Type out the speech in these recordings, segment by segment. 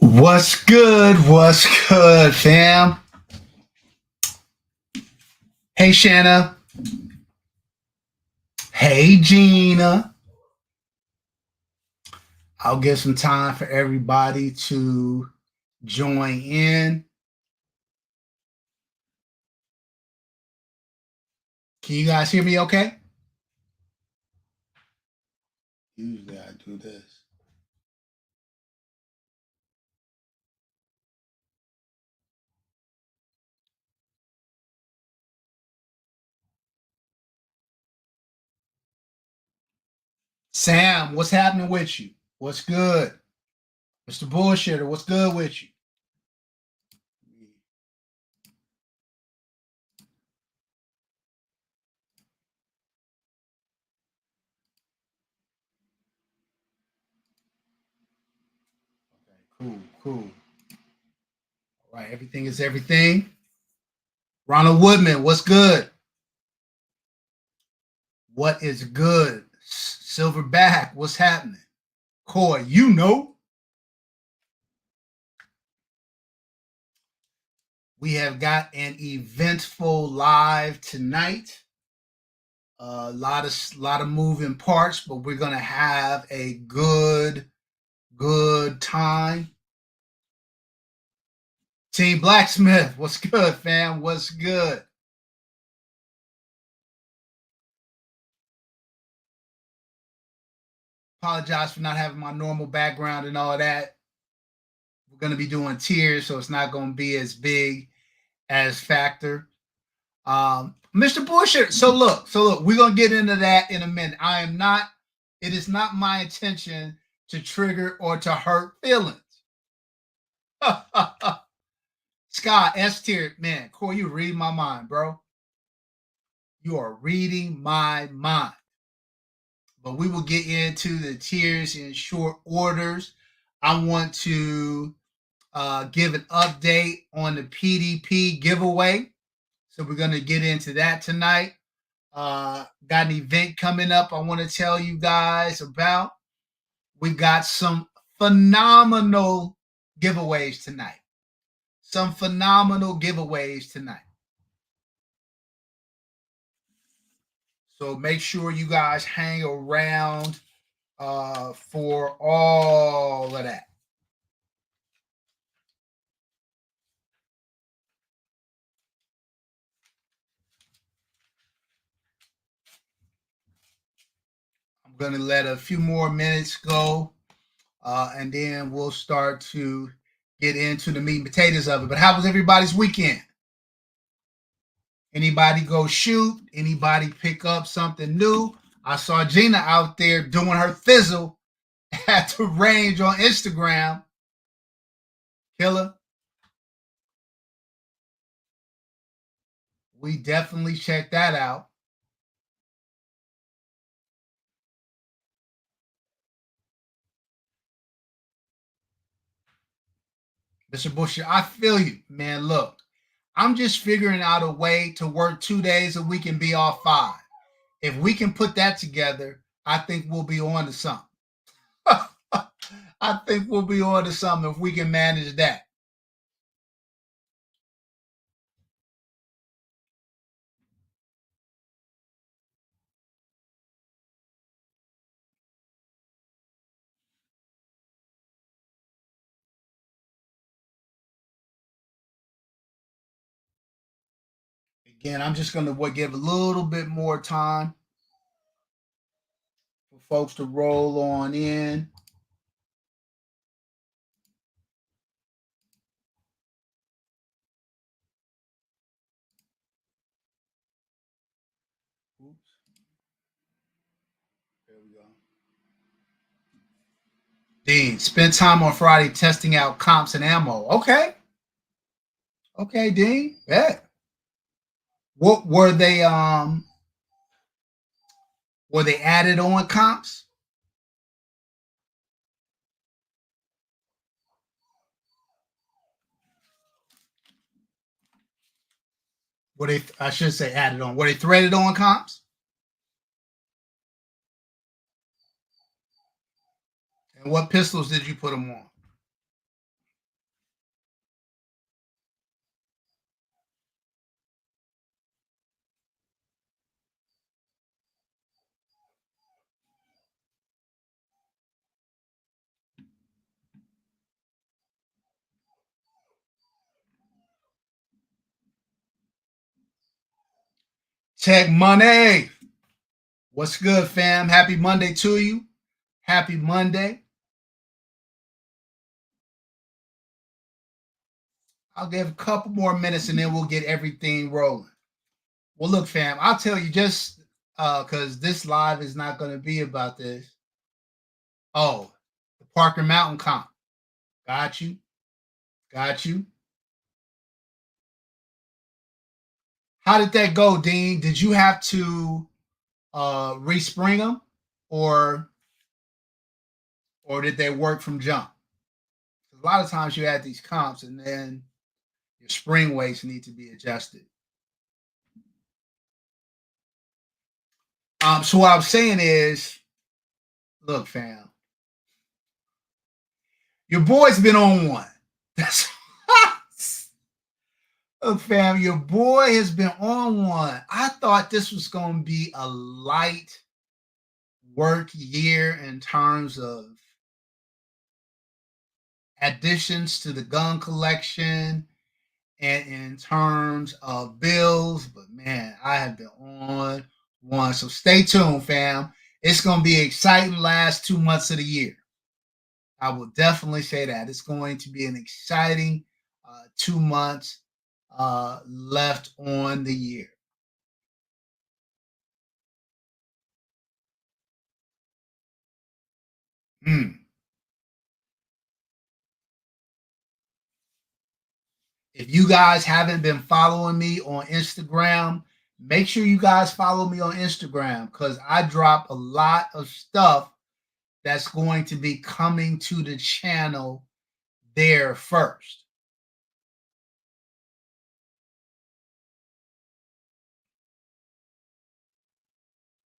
What's good? What's good, fam? Hey, Shanna. Hey, Gina. I'll give some time for everybody to join in. Can you guys hear me okay? Usually I do this. Sam, what's happening with you? What's good? Mr. Bullshitter, what's good with you? Okay, cool, cool. All right, everything is everything. Ronald Woodman, what's good? What is good? Silverback, what's happening? Coy, you know. We have got an eventful live tonight. A lot of moving parts, but we're gonna have a good time. Team Blacksmith, what's good, fam? What's good? Apologize for not having my normal background and all that. We're gonna be doing tiers, so it's not gonna be as big as Factor. Mr. Bullshit. So look, we're gonna get into that in a minute. It is not my intention to trigger or to hurt feelings. Scott, S tier, man, Corey, you read my mind, bro. You are reading my mind. But we will get into the tiers in short orders. I want to give an update on the PDP giveaway. So we're going to get into that tonight. Got an event coming up I want to tell you guys about. We got some phenomenal giveaways tonight. Some phenomenal giveaways tonight. So make sure you guys hang around for all of that. I'm going to let a few more minutes go, and then we'll start to get into the meat and potatoes of it. But how was everybody's weekend? Anybody go shoot? Anybody pick up something new? I saw Gina out there doing her thizzle at the range on Instagram. Killer. We definitely checked that out. Mr. Bush, I feel you, man. Look, I'm just figuring out a way to work 2 days a week and be off 5. If we can put that together, I think we'll be on to something. I think we'll be on to something if we can manage that. Again, I'm just going to give a little bit more time for folks to roll on in. Oops. There we go. Dean, spend time on Friday testing out comps and ammo. Okay. Okay, Dean. Yeah. What were they added on comps? Were they I should say added on. Were they threaded on comps? And what pistols did you put them on? Tech Money. What's good, fam? Happy Monday to you. Happy Monday. I'll give a couple more minutes and then we'll get everything rolling. Well, look, fam, I'll tell you just because this live is not going to be about this. Oh, the Parker Mountain comp. Got you. Got you. How did that go, Dean? Did you have to respring them or did they work from jump? A lot of times you add these comps and then your spring weights need to be adjusted. So what I'm saying is, look, fam, your boy's been on one. That's look, fam, your boy has been on one. I thought this was going to be a light work year in terms of additions to the gun collection and in terms of bills, but man, I have been on one. So stay tuned, fam. It's going to be exciting last 2 months of the year. I will definitely say that. It's going to be an exciting 2 months left on the year. If you guys haven't been following me on Instagram, make sure you guys follow me on Instagram because I drop a lot of stuff that's going to be coming to the channel there first.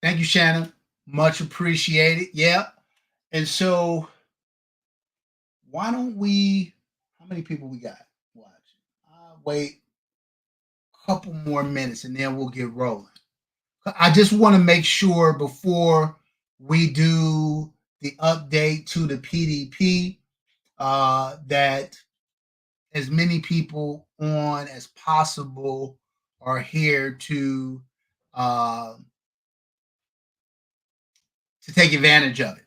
Thank you, Shannon. Much appreciated. Yeah. And so, why don't we? How many people we got watching? Wait a couple more minutes and then we'll get rolling. I just want to make sure before we do the update to the PDP that as many people on as possible are here uh, to take advantage of it.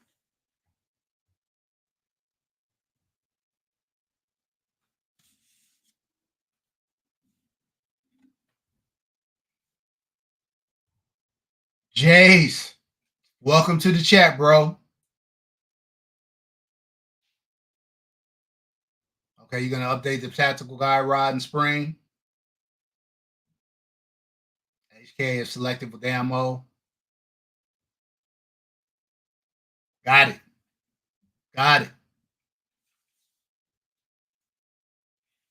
Jace, welcome to the chat, bro. Okay, you're gonna update the tactical guide rod and spring. HK is selected with ammo. Got it. Got it.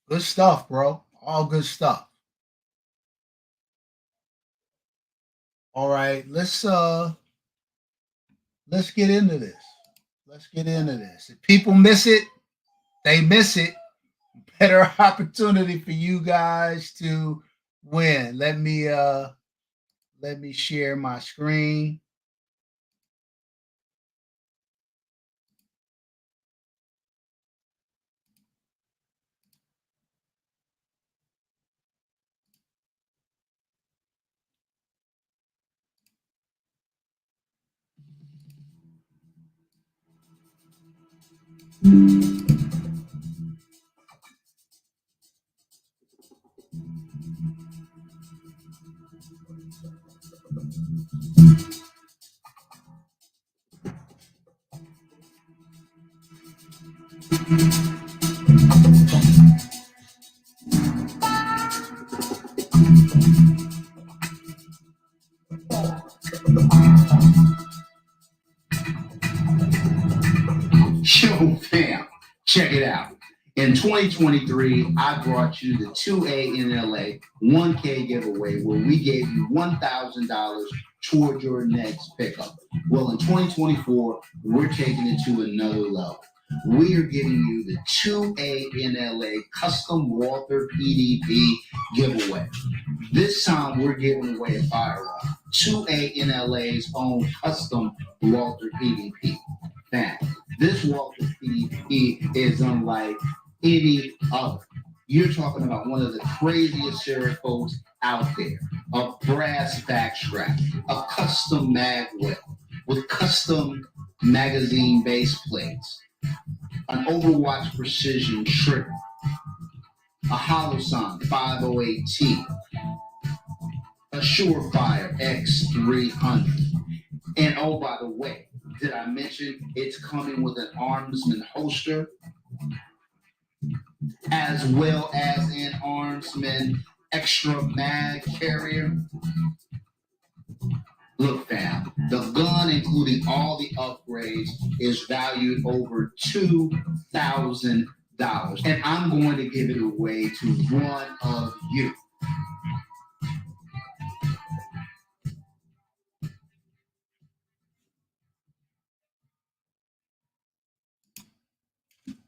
Good stuff, bro. All good stuff. All right, let's get into this. Let's get into this. If people miss it, they miss it. Better opportunity for you guys to win. Let me share my screen. Yo, fam, check it out. In 2023, I brought you the 2A-N-LA 1K giveaway where we gave you $1,000 toward your next pickup. Well, in 2024, we're taking it to another level. We are giving you the 2A-N-LA custom Walther PDP giveaway. This time, we're giving away a firearm. 2A-N-LA's own custom Walther PDP. Now, this Walther PDP is unlike any other. You're talking about one of the craziest sheriff folks out there. a brass backstrap, a custom mag rail with custom magazine base plates, an Overwatch precision trigger, a Holosun 508T, a Surefire X300. And oh, by the way, did I mention it's coming with an Armsman holster as well as an Armsman extra mag carrier? Look, fam, the gun, including all the upgrades, is valued over $2,000. And I'm going to give it away to one of you.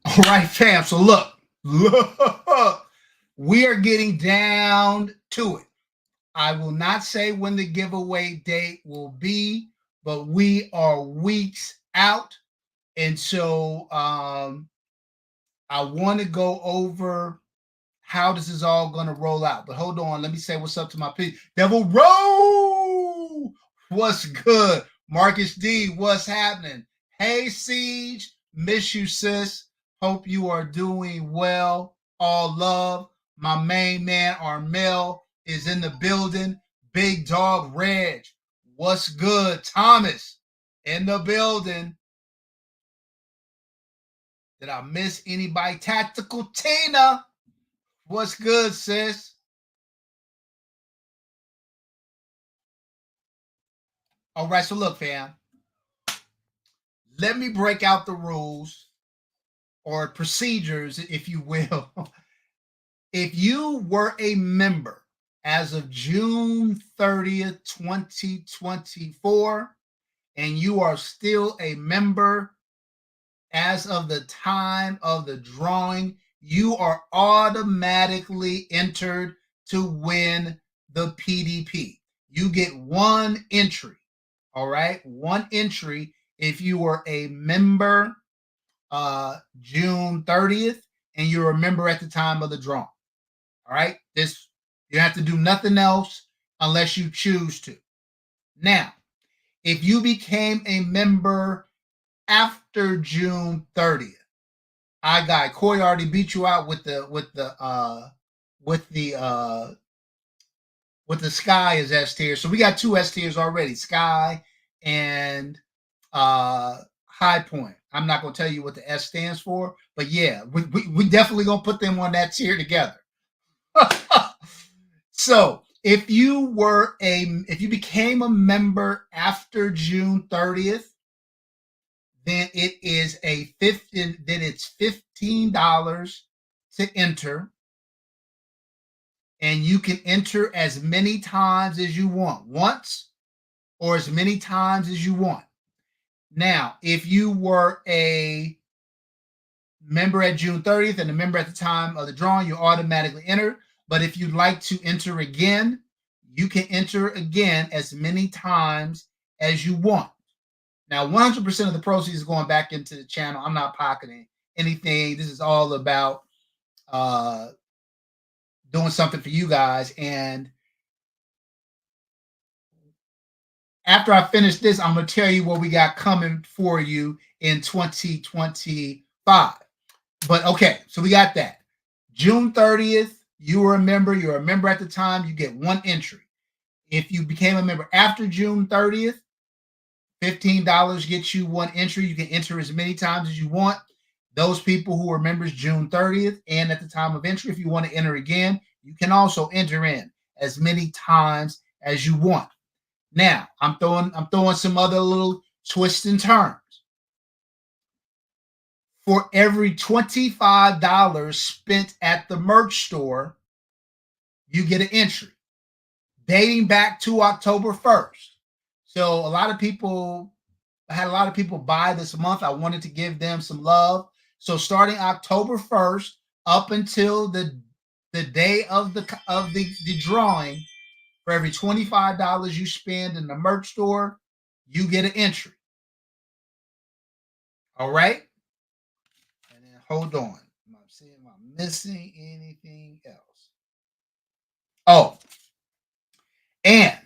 All right, fam. So look, we are getting down to it. I will not say when the giveaway date will be, but we are weeks out. And so I want to go over how this is all going to roll out. But hold on, let me say what's up to my people. Devil Row, what's good? Marcus D, what's happening? Hey, Siege, miss you, sis. Hope you are doing well. All love. My main man, Armel, is in the building. Big Dog Reg, what's good? Thomas, in the building. Did I miss anybody? Tactical Tina, what's good, sis? All right, so look, fam. Let me break out the rules or procedures, if you will. If you were a member as of June 30th, 2024, and you are still a member as of the time of the drawing, you are automatically entered to win the PDP. You get one entry. All right, one entry if you were a member June 30th and you're a member at the time of the drawing. All right, this you have to do nothing else unless you choose to. Now, if you became a member after June 30th, I got Corey already beat you out with the Sky as S tier. So we got two S tiers already, Sky and High Point. I'm not gonna tell you what the S stands for, but yeah, we definitely gonna put them on that tier together. So if you became a member after June 30th, then it's $15 to enter, and you can enter as many times as you want, once or as many times as you want. Now, if you were a member at June 30th and a member at the time of the drawing, you automatically enter. But if you'd like to enter again, you can enter again as many times as you want. Now, 100% of the proceeds is going back into the channel. I'm not pocketing anything. This is all about doing something for you guys. And after I finish this, I'm going to tell you what we got coming for you in 2025. But okay, so we got that. June 30th, you're a member at the time, you get one entry. If you became a member after June 30th, $15 gets you one entry. You can enter as many times as you want. Those people who are members June 30th and at the time of entry, if you want to enter again, you can also enter in as many times as you want. Now, I'm throwing some other little twists and turns. For every $25 spent at the merch store, you get an entry dating back to October 1st. So I had a lot of people buy this month. I wanted to give them some love. So starting October 1st up until the day of the drawing, for every $25 you spend in the merch store, you get an entry. All right? And then hold on. Am I missing anything else? Oh, And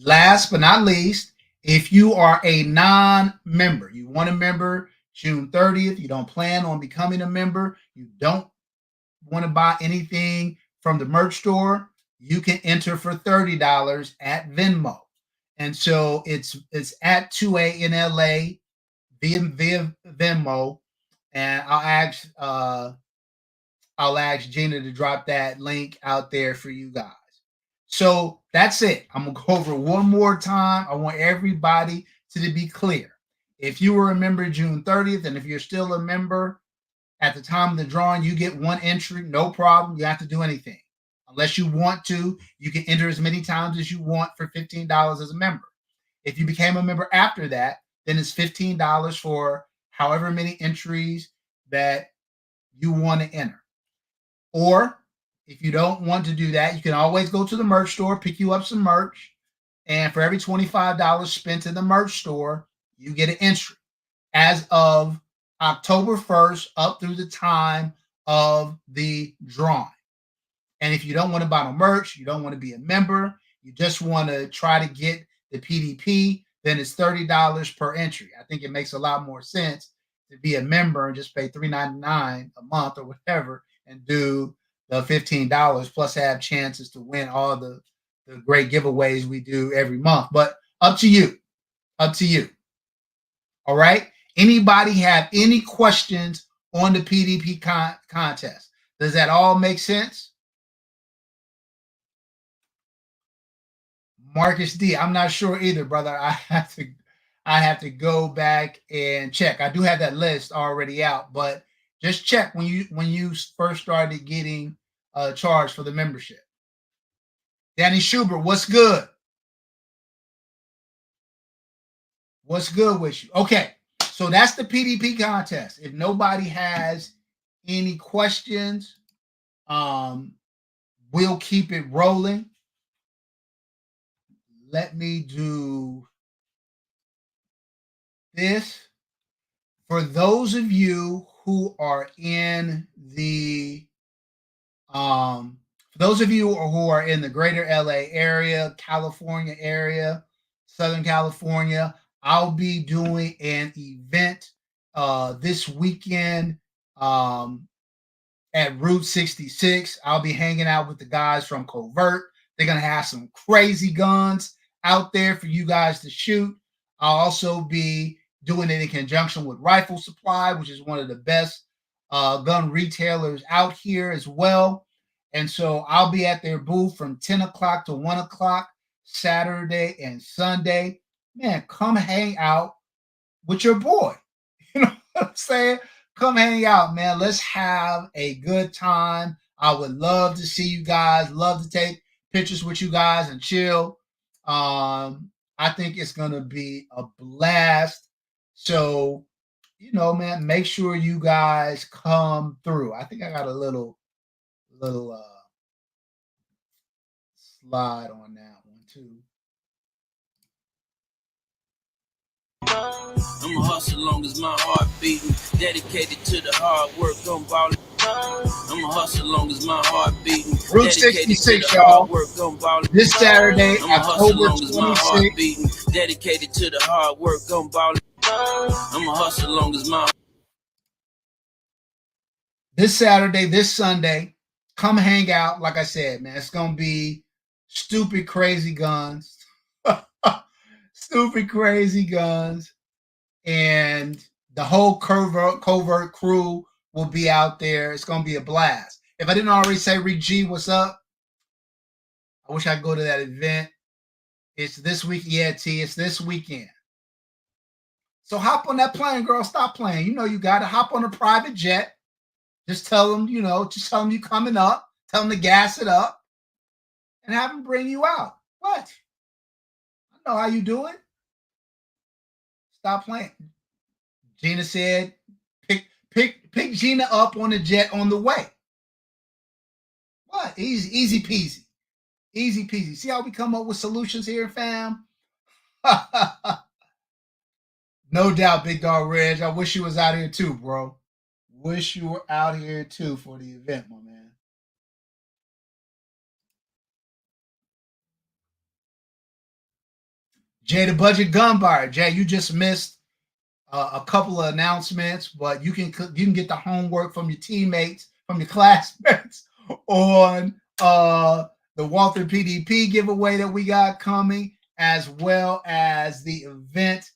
last but not least, if you are a non-member, you want a member June 30th, you don't plan on becoming a member, you don't want to buy anything from the merch store, you can enter for $30 at Venmo. And so it's at 2A-N-LA via Venmo. And I'll ask Gina to drop that link out there for you guys. So that's it. I'm gonna go over one more time. I want everybody to be clear. If you were a member June 30th, and if you're still a member at the time of the drawing, you get one entry, no problem. You don't have to do anything. Unless you want to, you can enter as many times as you want for $15 as a member. If you became a member after that, then it's $15 for however many entries that you want to enter. Or if you don't want to do that, you can always go to the merch store, pick you up some merch, and for every $25 spent in the merch store, you get an entry as of October 1st up through the time of the drawing. And if you don't want to buy no merch, you don't want to be a member, you just want to try to get the PDP, then it's $30 per entry. I think it makes a lot more sense to be a member and just pay $3.99 a month or whatever and do the $15 plus have chances to win all the great giveaways we do every month. But up to you. Up to you. All right. Anybody have any questions on the PDP contest? Does that all make sense? Marcus D, I'm not sure either, brother. I have to go back and check. I do have that list already out, but just check when you first started getting charged for the membership. Danny Schubert, what's good? What's good with you? Okay, so that's the PDP contest. If nobody has any questions, we'll keep it rolling. Let me do this. For those of you who are in the for those of you who are in the greater LA area, California area, Southern California, I'll be doing an event this weekend at Route 66. I'll be hanging out with the guys from Covert. They're going to have some crazy guns out there for you guys to shoot. I'll also be doing it in conjunction with Rifle Supply, which is one of the best gun retailers out here as well. And so I'll be at their booth from 10 o'clock to 1 o'clock Saturday and Sunday. Man, come hang out with your boy. You know what I'm saying? Come hang out, man. Let's have a good time. I would love to see you guys, love to take pictures with you guys and chill. I think it's going to be a blast. So, you know, man, make sure you guys come through. I think I got a little slide on that one too. I'm a hustle long as my heart beating, dedicated to the hard work, I'm ballin'. I'm a hustle long as my heart beating. Route 66, y'all. This Saturday, October 26th. Dedicated to the hard work, I'm ballin'. I'm a hustle long as my. This Saturday, this Sunday, come hang out. Like I said, man, it's gonna be stupid crazy guns. Stupid crazy guns. And the whole covert crew will be out there. It's going to be a blast. If I didn't already say, Rick G, what's up? I wish I could go to that event. It's this week. Yeah, T, it's this weekend. So hop on that plane, girl. Stop playing. You know you got to hop on a private jet. Just tell them, just tell them you coming up. Tell them to gas it up and have them bring you out. What? I know how you do it. Stop playing. Gina said, pick Gina up on the jet on the way. What? Easy peasy. Easy peasy. See how we come up with solutions here, fam? No doubt, Big Dog Reg. I wish you was out here too, bro. Wish you were out here too for the event, my man. Jay the Budget Gun Buyer. Jay, you just missed a couple of announcements, but you can get the homework from your teammates, from your classmates on the Walter PDP giveaway that we got coming, as well as the event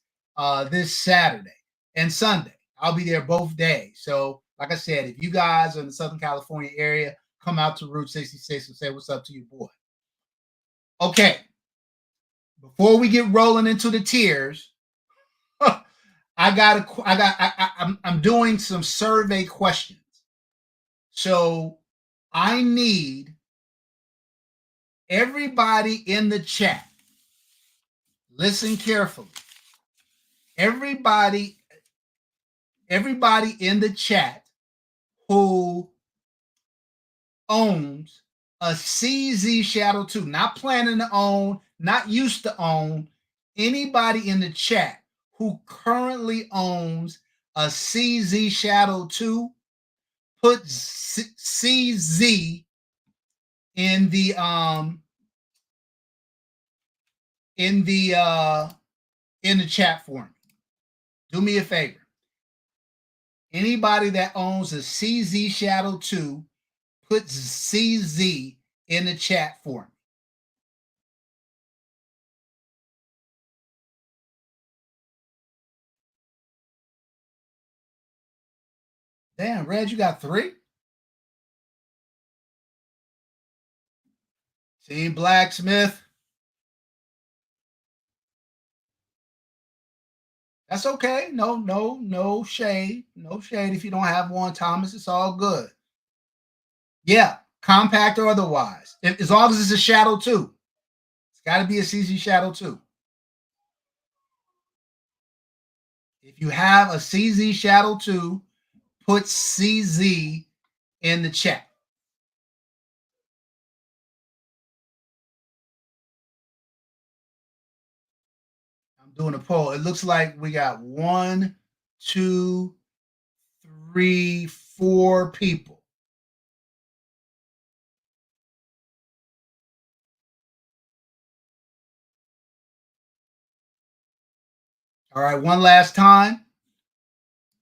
this Saturday and Sunday. I'll be there both days. So, like I said, if you guys are in the Southern California area, come out to Route 66 and say what's up to your boy. Okay, before we get rolling into the tiers, I'm doing some survey questions. So I need everybody in the chat. Listen carefully. Everybody in the chat who owns a CZ Shadow 2, not planning to own, not used to own, anybody in the chat who currently owns a CZ Shadow 2, put CZ in the chat for me. Do me a favor. Anybody that owns a CZ Shadow 2, put CZ in the chat for me. Damn, Red, you got 3? Team Blacksmith. That's okay. No shade. No shade if you don't have one, Thomas. It's all good. Yeah, compact or otherwise. As long as it's a Shadow 2. It's got to be a CZ Shadow 2. If you have a CZ Shadow 2, put CZ in the chat. I'm doing a poll. It looks like we got 1, 2, 3, 4 people. All right, one last time.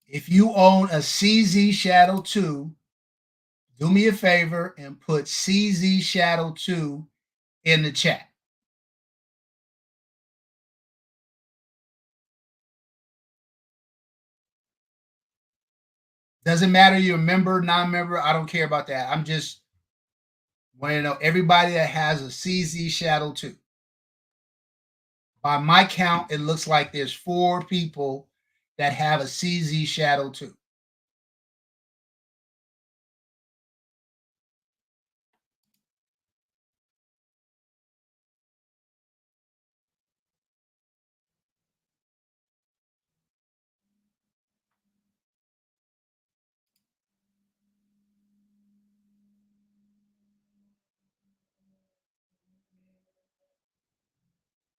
If you own a CZ Shadow 2, do me a favor and put CZ Shadow 2 in the chat. Doesn't matter you're a member, non-member. I don't care about that. I'm just wanting to know everybody that has a CZ Shadow 2. By my count, it looks like there's 4 people that have a CZ Shadow 2.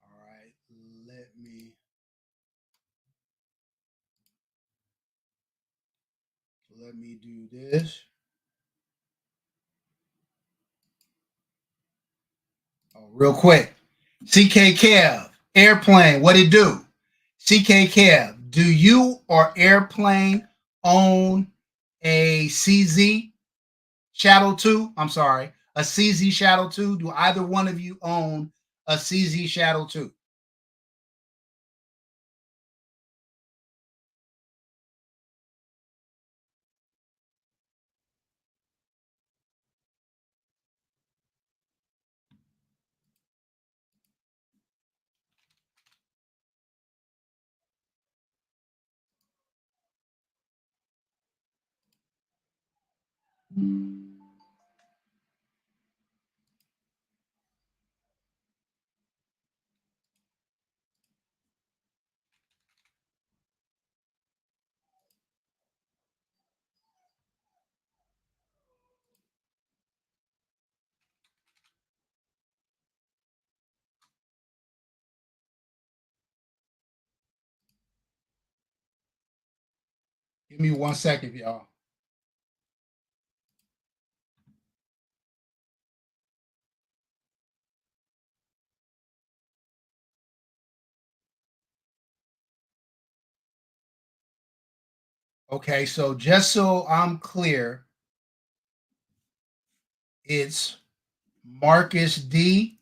All right, let me do this. Oh, real quick. CK Kev, Airplane, what it do? CK Kev, do you or Airplane own a CZ Shadow 2? I'm sorry, a CZ Shadow 2? Do either one of you own a CZ Shadow 2? Give me 1 second, y'all. Okay, so just so I'm clear, it's Marcus D,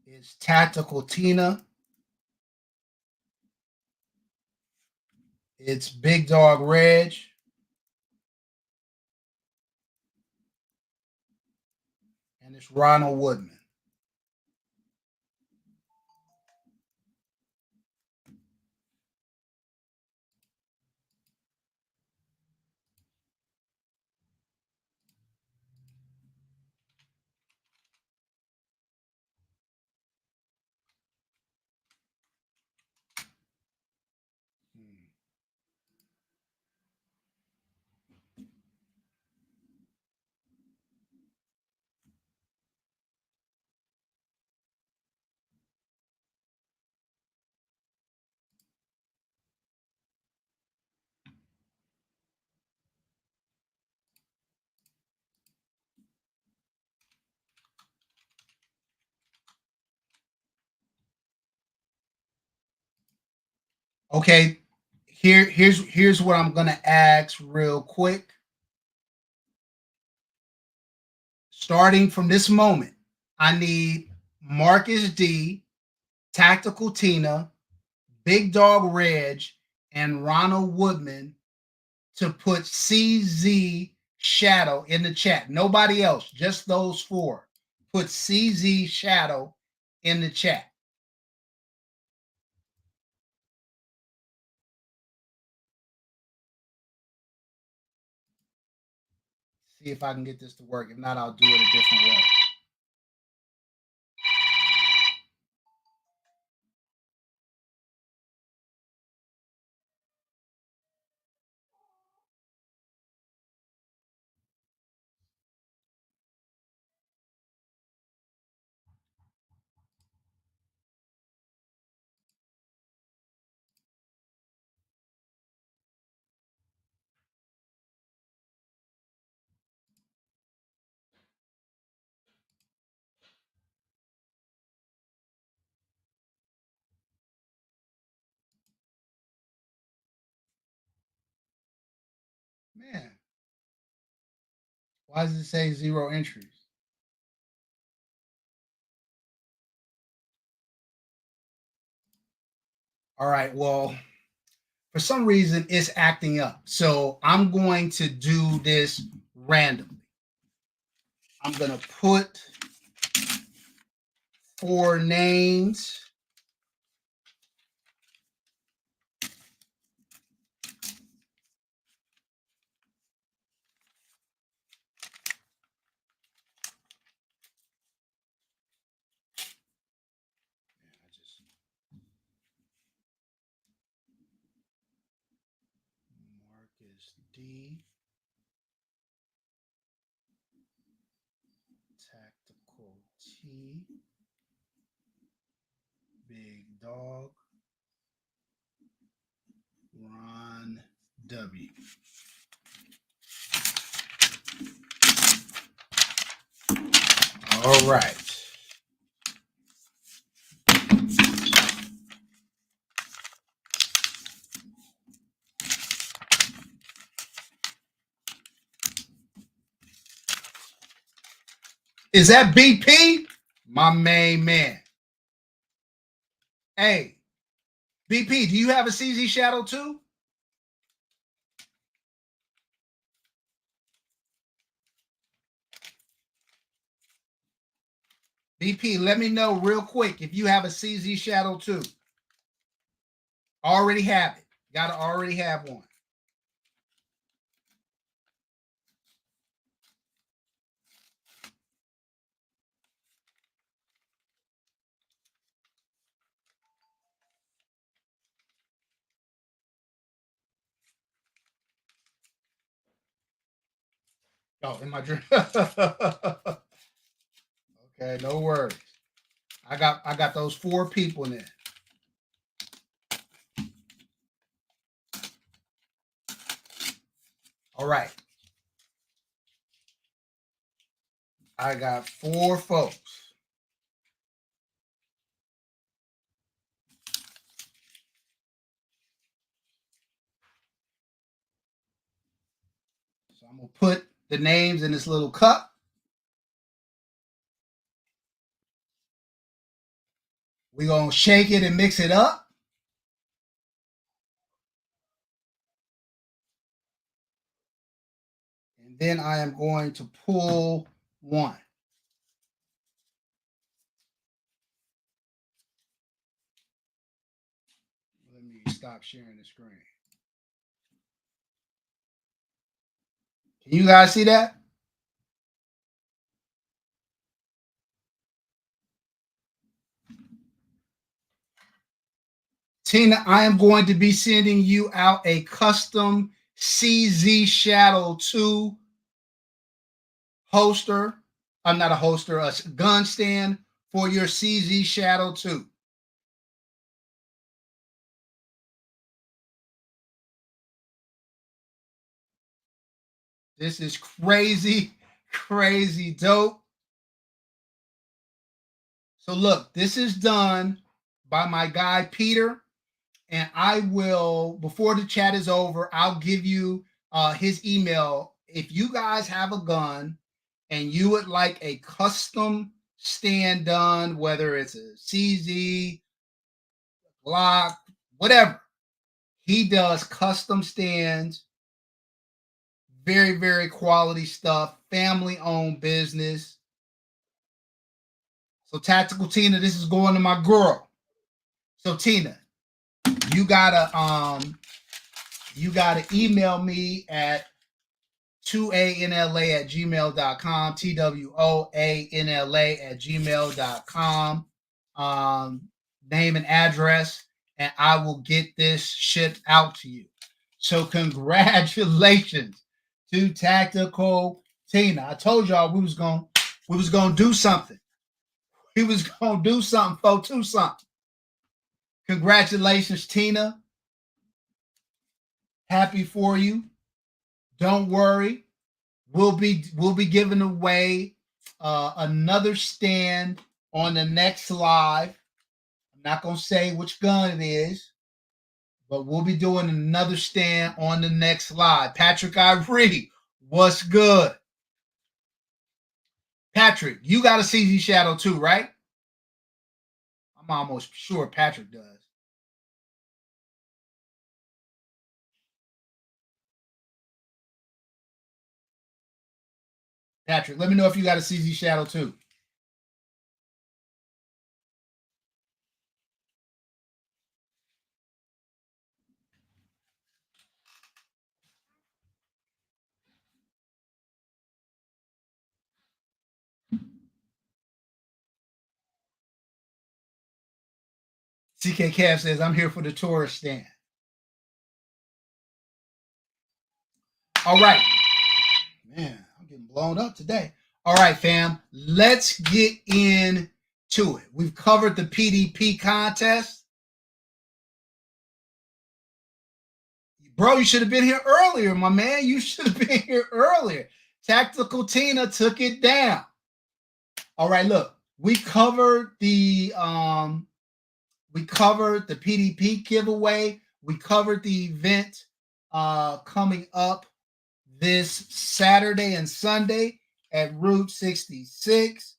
it's Tactical Tina, it's Big Dog Reg, and it's Ronald Woodman. Okay, here's what I'm gonna ask real quick. Starting from this moment, I need Marcus D, Tactical Tina, Big Dog Reg, and Ronald Woodman to put CZ Shadow in the chat. Nobody else, just those four. Put CZ Shadow in the chat. See if I can get this to work. If not, I'll do it a different way. Man, why does it say 0 entries? All right, well, for some reason it's acting up. So I'm going to do this randomly. I'm going to put 4 names. Marcus D, Tactical T, Big Dog, Ron W. All right. Is that BP? My main man. Hey, BP, do you have a CZ Shadow too? BP, let me know real quick if you have a CZ Shadow too. Already have it. Gotta already have one. Oh, in my dream. Okay, no worries. I got those 4 people in there. All right. I got 4 folks. So I'm going to put the names in this little cup. We're going to shake it and mix it up. And then I am going to pull one. Let me stop sharing the screen. Can you guys see that? Tina, I am going to be sending you out a custom CZ Shadow 2 holster. I'm not a holster, a gun stand for your CZ Shadow 2. This is crazy, crazy dope. So look, this is done by my guy Peter, and I will, before the chat is over, I'll give you his email. If you guys have a gun and you would like a custom stand done, whether it's a CZ, Glock, whatever, he does custom stands. Very, very quality stuff. Family owned business. So Tactical Tina, this is going to my girl. So Tina, you gotta email me at 2A-N-LA at gmail.com, TWOANLA at gmail.com. Name and address, and I will get this shit out to you. So congratulations to Tactical Tina. I told y'all we was gonna do something. We was gonna do something for two something. Congratulations, Tina. Happy for you. Don't worry. We'll be giving away another stand on the next live. I'm not gonna say which gun it is, but we'll be doing another stand on the next live. Patrick Ivory, what's good? Patrick, you got a CZ Shadow too, right? I'm almost sure Patrick does. Patrick, let me know if you got a CZ Shadow too. CK Cav says, I'm here for the tourist stand. All right. Man, I'm getting blown up today. All right, fam. Let's get into it. We've covered the PDP contest. Bro, you should have been here earlier, my man. You should have been here earlier. Tactical Tina took it down. All right, look. We covered the PDP giveaway. We covered the event coming up this Saturday and Sunday at Route 66.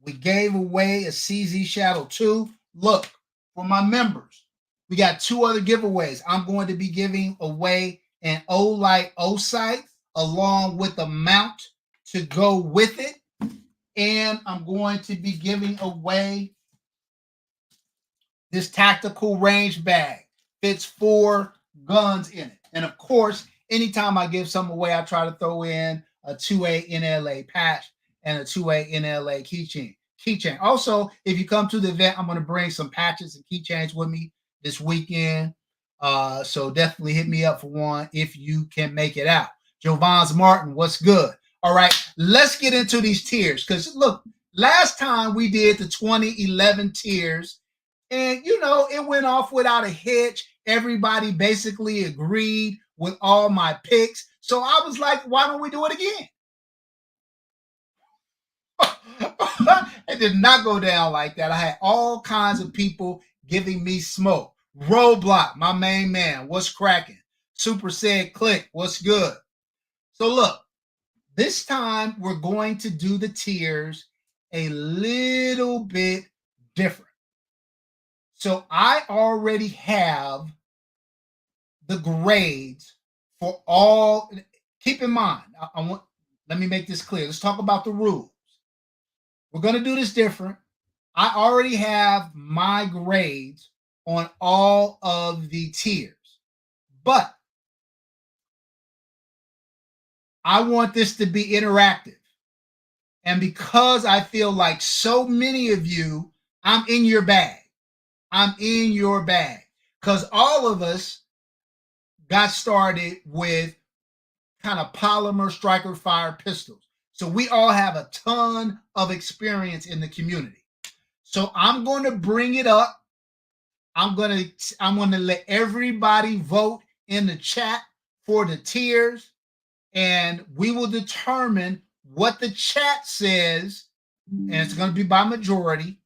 We gave away a CZ Shadow 2. Look, for my members, we got two other giveaways. I'm going to be giving away an Olight O-Sight along with a mount to go with it. And I'm going to be giving away this tactical range bag. Fits 4 guns in it. And of course, anytime I give something away, I try to throw in a 2A-N-LA patch and a 2A-N-LA keychain. Also, if you come to the event, I'm going to bring some patches and keychains with me this weekend. So definitely hit me up for one if you can make it out. Jovans Martin, what's good? All right, let's get into these tiers. Because look, last time we did the 2011 tiers, and you know, it went off without a hitch. Everybody basically agreed with all my picks. So I was like, why don't we do it again? It did not go down like that. I had all kinds of people giving me smoke. Roadblock, my main man, what's cracking? Super said click, what's good? So look, this time we're going to do the tiers a little bit different. So I already have the grades for all. Keep in mind, I want, let me make this clear. Let's talk about the rules. We're going to do this different. I already have my grades on all of the tiers, but I want this to be interactive. And because I feel like so many of you, I'm in your bag. I'm in your bag. Because all of us got started with kind of polymer striker fire pistols. So we all have a ton of experience in the community. So I'm going to bring it up. I'm going to let everybody vote in the chat for the tiers, and we will determine what the chat says, and it's going to be by majority.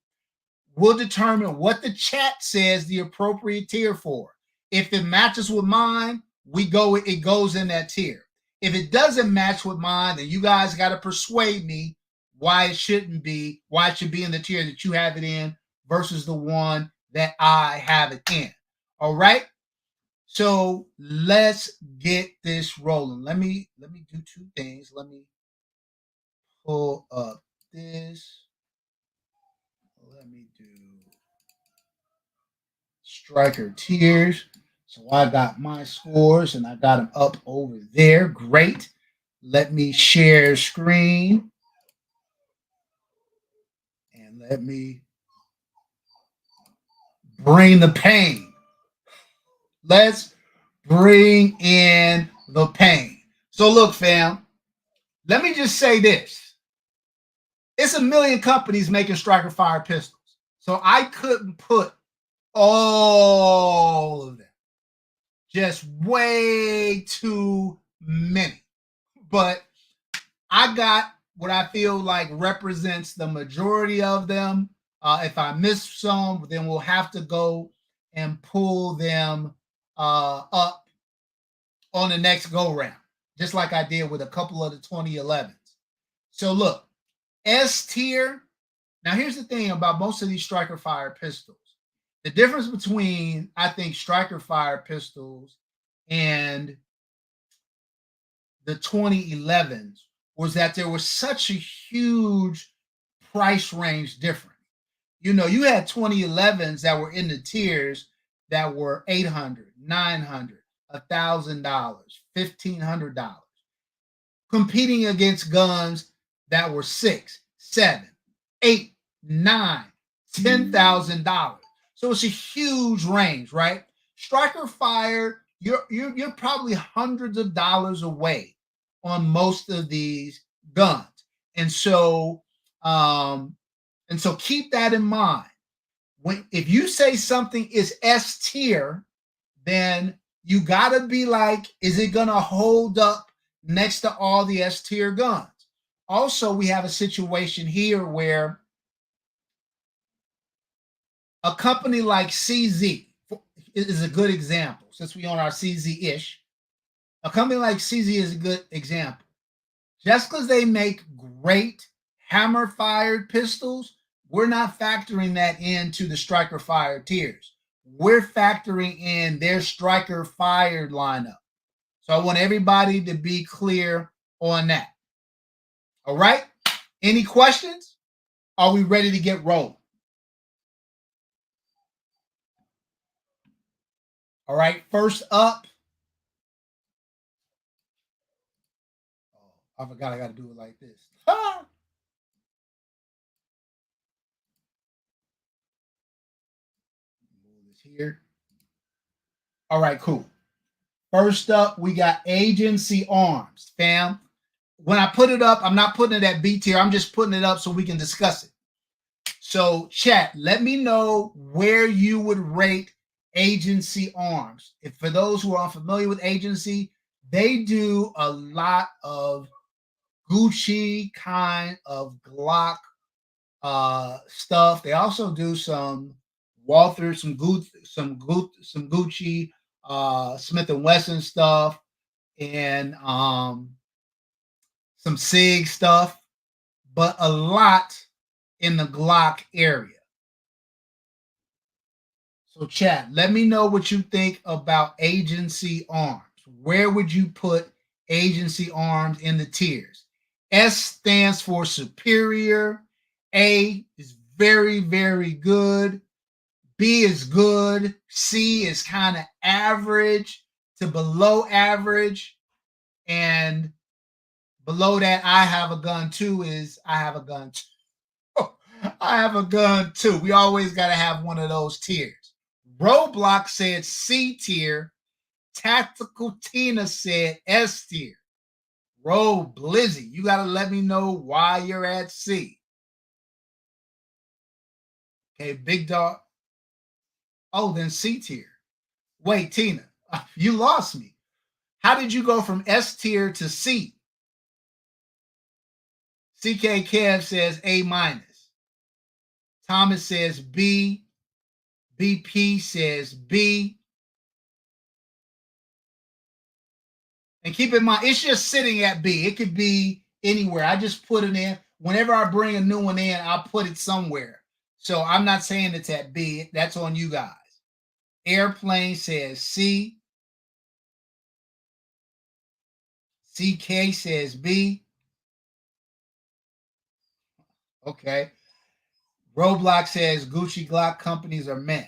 We'll determine what the chat says the appropriate tier for. If it matches with mine, it goes in that tier. If it doesn't match with mine, then you guys got to persuade me why it should be in the tier that you have it in versus the one that I have it in. All right? So let's get this rolling. Let me do two things. Let me pull up this. Let me do striker tiers. So I got my scores and I got them up over there. Great. Let me share screen and let me bring the pain. Let's bring in the pain. So look, fam, let me just say this. It's a million companies making striker fire pistols. So I couldn't put all of them. Just way too many. But I got what I feel like represents the majority of them. If I miss some, then we'll have to go and pull them up on the next go round, just like I did with a couple of the 2011s. So look, S tier. Now here's the thing about most of these striker fire pistols. The difference between, I think, striker fire pistols and the 2011s was that there was such a huge price range difference. You know, you had 2011s that were in the tiers that were $800, $900, $1,000, $1,500, competing against guns that were $6, $7, $8, $9, $10,000. So it's a huge range, right? Striker fire, you're probably hundreds of dollars away on most of these guns, and so keep that in mind. If you say something is S tier, then you gotta be like, is it gonna hold up next to all the S tier guns? Also, we have a situation here where a company like CZ is a good example, since we own our CZ-ish. A company like CZ is a good example. Just because they make great hammer-fired pistols, we're not factoring that into the striker-fired tiers. We're factoring in their striker-fired lineup. So I want everybody to be clear on that. All right? Any questions? Are we ready to get rolling? All right, first up. Oh, I forgot I got to do it like this. Ah! Move this here. All right, cool. First up, we got Agency Arms, fam. When I put it up, I'm not putting it at B tier. I'm just putting it up so we can discuss it. So, chat, let me know where you would rate Agency Arms. If for those who are unfamiliar with Agency, they do a lot of Gucci kind of Glock stuff. They also do some Walther, some Gucci, Smith and Wesson stuff, and some SIG stuff, but a lot in the Glock area. So, chat, let me know what you think about agency arms. Where would you put agency arms in the tiers? S stands for superior. A is very, very good. B is good. C is kind of average to below average. And below that, I have a gun too, is I have a gun too. I have a gun too. We always got to have one of those tiers. Roadblock said C tier. Tactical Tina said S tier. Road Blizzy, you got to let me know why you're at C. Okay, Big Dog. Oh, then C tier. Wait, Tina, you lost me. How did you go from S tier to C? CK Kev says A minus. Thomas says B. BP says B. And keep in mind, it's just sitting at B. It could be anywhere. I just put it in. Whenever I bring a new one in, I'll put it somewhere. So I'm not saying it's at B. That's on you guys. Airplane says C. CK says B. Okay. Roblox says Gucci Glock companies are meh.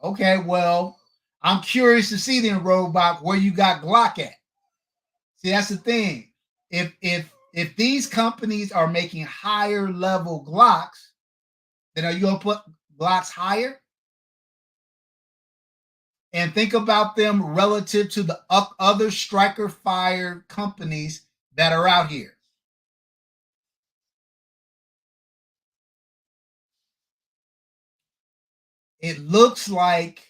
Okay, well, I'm curious to see then, Roblox, where you got Glock at. See, that's the thing. If these companies are making higher level Glocks, then are you gonna put Glocks higher? And think about them relative to the other striker fire companies that are out here. It looks like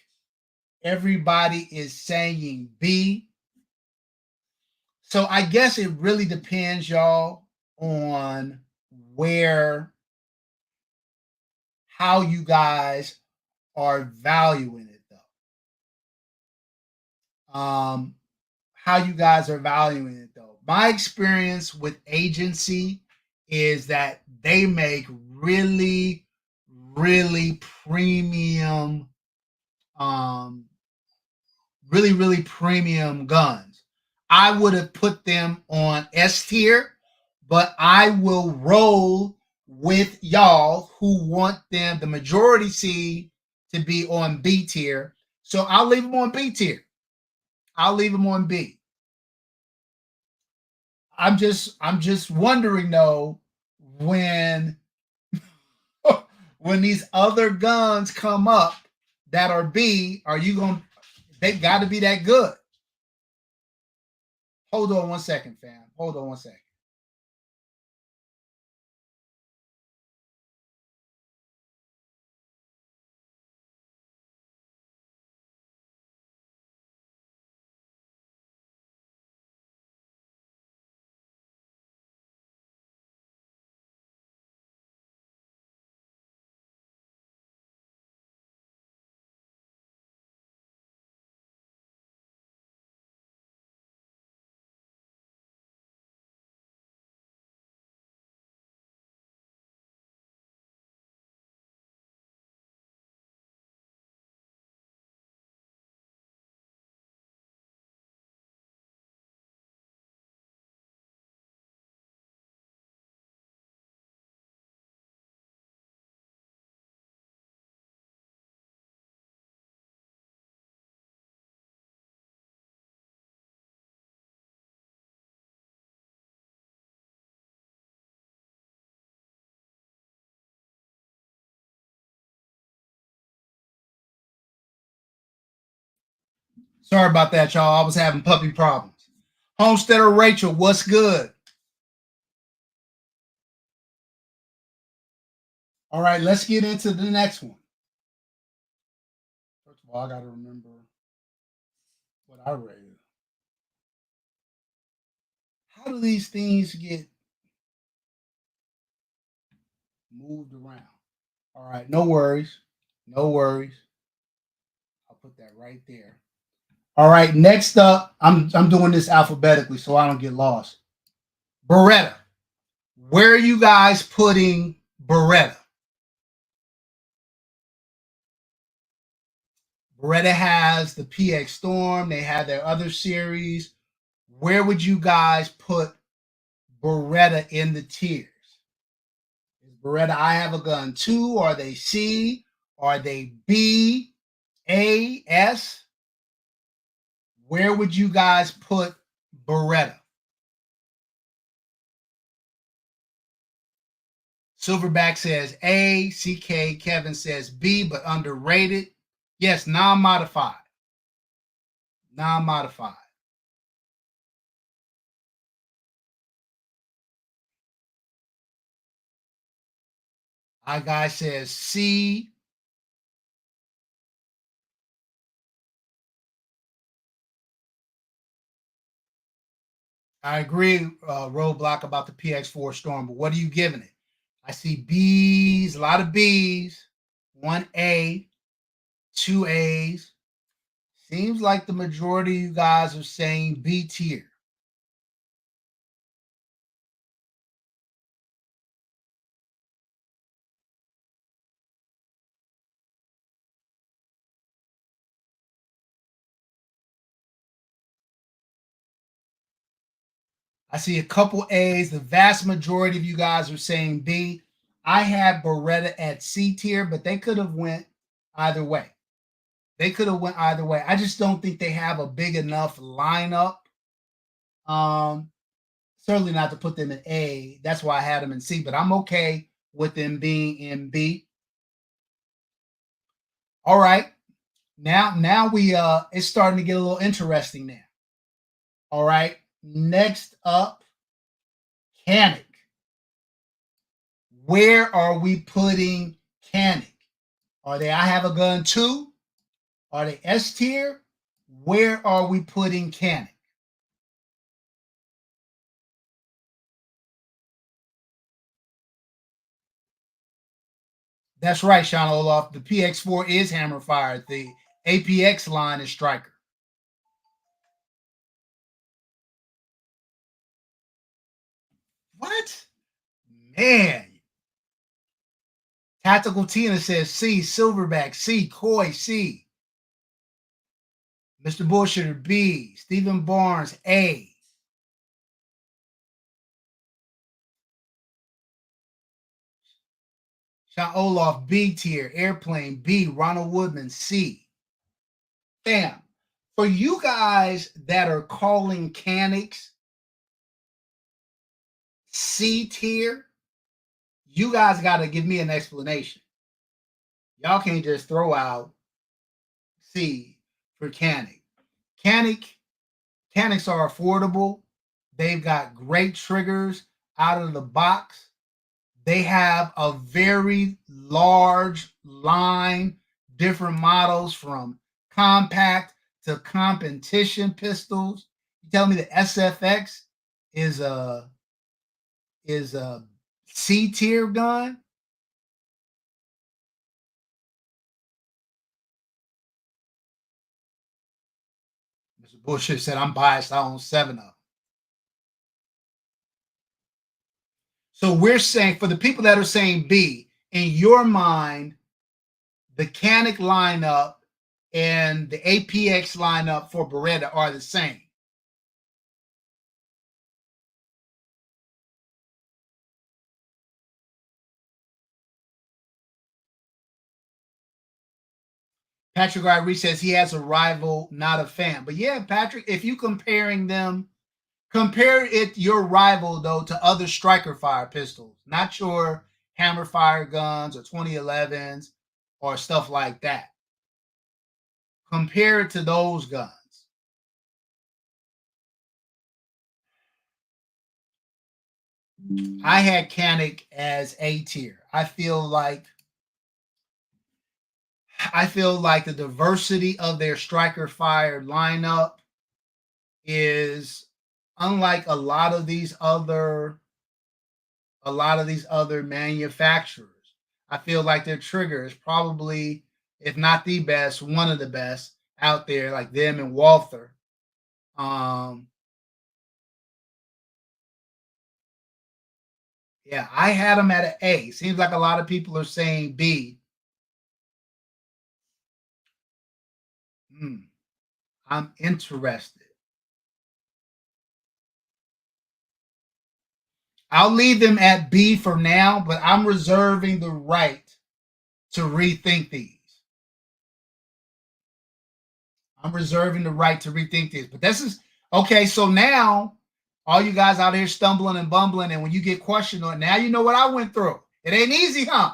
everybody is saying B. So I guess it really depends, y'all, on how you guys are valuing it, though. How you guys are valuing it, though. My experience with agency is that they make really, really premium, really premium guns. I would have put them on S tier, but I will roll with y'all who want them, the majority C, to be on B tier. So I'll leave them on B tier. I'll leave them on B. I'm just wondering though, when when these other guns come up that are B, are you gonna, they gotta be that good. Hold on one second, fam. Hold on one second. Sorry about that, y'all. I was having puppy problems. Homesteader Rachel, what's good? All right, let's get into the next one. First of all, I got to remember what I rated. How do these things get moved around? All right, no worries. No worries. I'll put that right there. All right, next up, I'm doing this alphabetically so I don't get lost. Beretta. Where are you guys putting Beretta? Beretta has the PX Storm. They have their other series. Where would you guys put Beretta in the tiers? Is Beretta I Have a Gun 2? Are they C? Are they B? A? S? Where would you guys put Beretta? Silverback says A. CK Kevin says B, but underrated. Yes, non-modified. Non-modified. Our guy says C. I agree, Roadblock, about the PX4 Storm, but what are you giving it? I see B's, a lot of B's, 1A, 2A's. Seems like the majority of you guys are saying B tier. I see a couple A's. The vast majority of you guys are saying B. I have Beretta at C tier, but they could have went either way. They could have went either way. I just don't think they have a big enough lineup. Certainly not to put them in A. That's why I had them in C, but I'm okay with them being in B. All right. Now we it's starting to get a little interesting now. All right. Next up, Canic. Where are we putting Canic? Are they I Have a Gun 2? Are they S tier? Where are we putting Canic? That's right, Sean Olaf. The PX4 is hammer fired. The APX line is striker. What? Man. Tactical Tina says C. Silverback C. Coy C. Mr. Bullshitter B. Stephen Barnes A. Sean Olaf B tier. Airplane B. Ronald Woodman C. Bam. For you guys that are calling Canics C tier, you guys got to give me an explanation. Y'all can't just throw out C for Canic. Canics are affordable. They've got great triggers out of the box. They have a very large line, different models from compact to competition pistols. You tell me the SFX is a C tier gun? Mr. Bullshit said I'm biased. I own 7 of them. So we're saying, for the people that are saying B, in your mind, the Canic lineup and the APX lineup for Beretta are the same. Patrick Irie says he has a rival, not a fan. But yeah, Patrick, if you comparing them, compare it your rival though to other striker fire pistols, not your hammer fire guns or 2011s or stuff like that. Compare it to those guns. I had Canic as A tier. I feel like the diversity of their striker fire lineup is unlike a lot of these other manufacturers. I feel like their trigger is probably, if not the best, one of the best out there, like them and Walther. Yeah, I had him at an A. Seems like a lot of people are saying B. Hmm, I'm interested. I'll leave them at B for now, but I'm reserving the right to rethink these. I'm reserving the right to rethink this. But this is okay. So now, all you guys out here stumbling and bumbling, and when you get questioned on, now you know what I went through. It ain't easy, huh?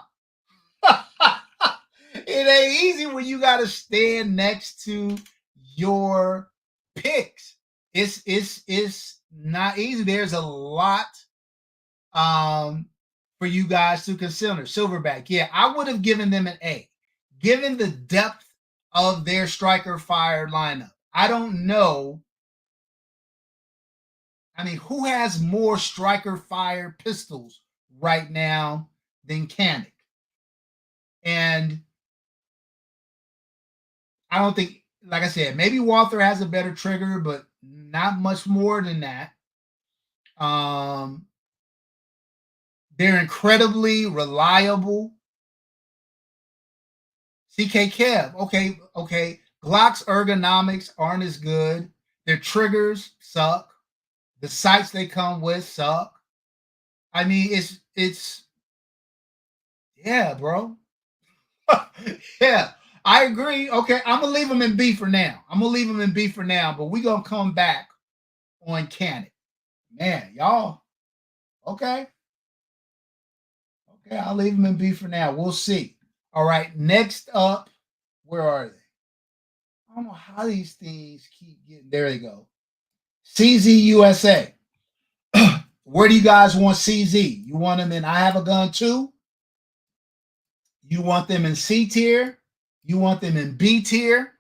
It ain't easy when you got to stand next to your picks. It's not easy. There's a lot for you guys to consider. Silverback, yeah, I would have given them an A, given the depth of their striker fire lineup. I don't know. I mean, who has more striker fire pistols right now than Kanik? And I don't think, like I said, maybe Walther has a better trigger, but not much more than that. Um, they're incredibly reliable. CK Kev, okay. Glock's ergonomics aren't as good. Their triggers suck. The sights they come with suck. I mean, it's yeah, bro. Yeah, I agree. Okay, I'm gonna leave them in B for now. But we gonna come back on Canon. Man, y'all. Okay, okay. I'll leave them in B for now. We'll see. All right. Next up, where are they? I don't know how these things keep getting. There they go. CZ USA. Where do you guys want CZ? You want them in I Have a Gun too? You want them in C tier? You want them in B tier?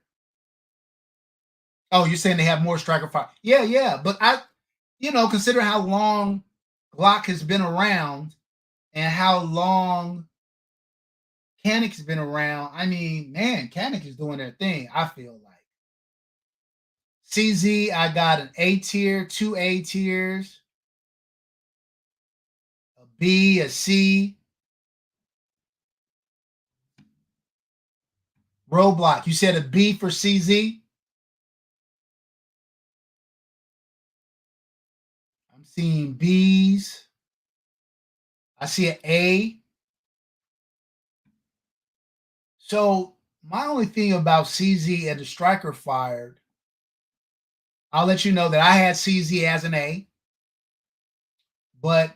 Oh, you're saying they have more striker fire. Yeah, yeah. But consider how long Glock has been around and how long Canik's been around. I mean, man, Canik is doing their thing, I feel like. CZ, I got an A tier, two A tiers, a B, a C. Roadblock, you said a B for CZ? I'm seeing B's. I see an A. So my only thing about CZ and the striker fired, I'll let you know that I had CZ as an A, but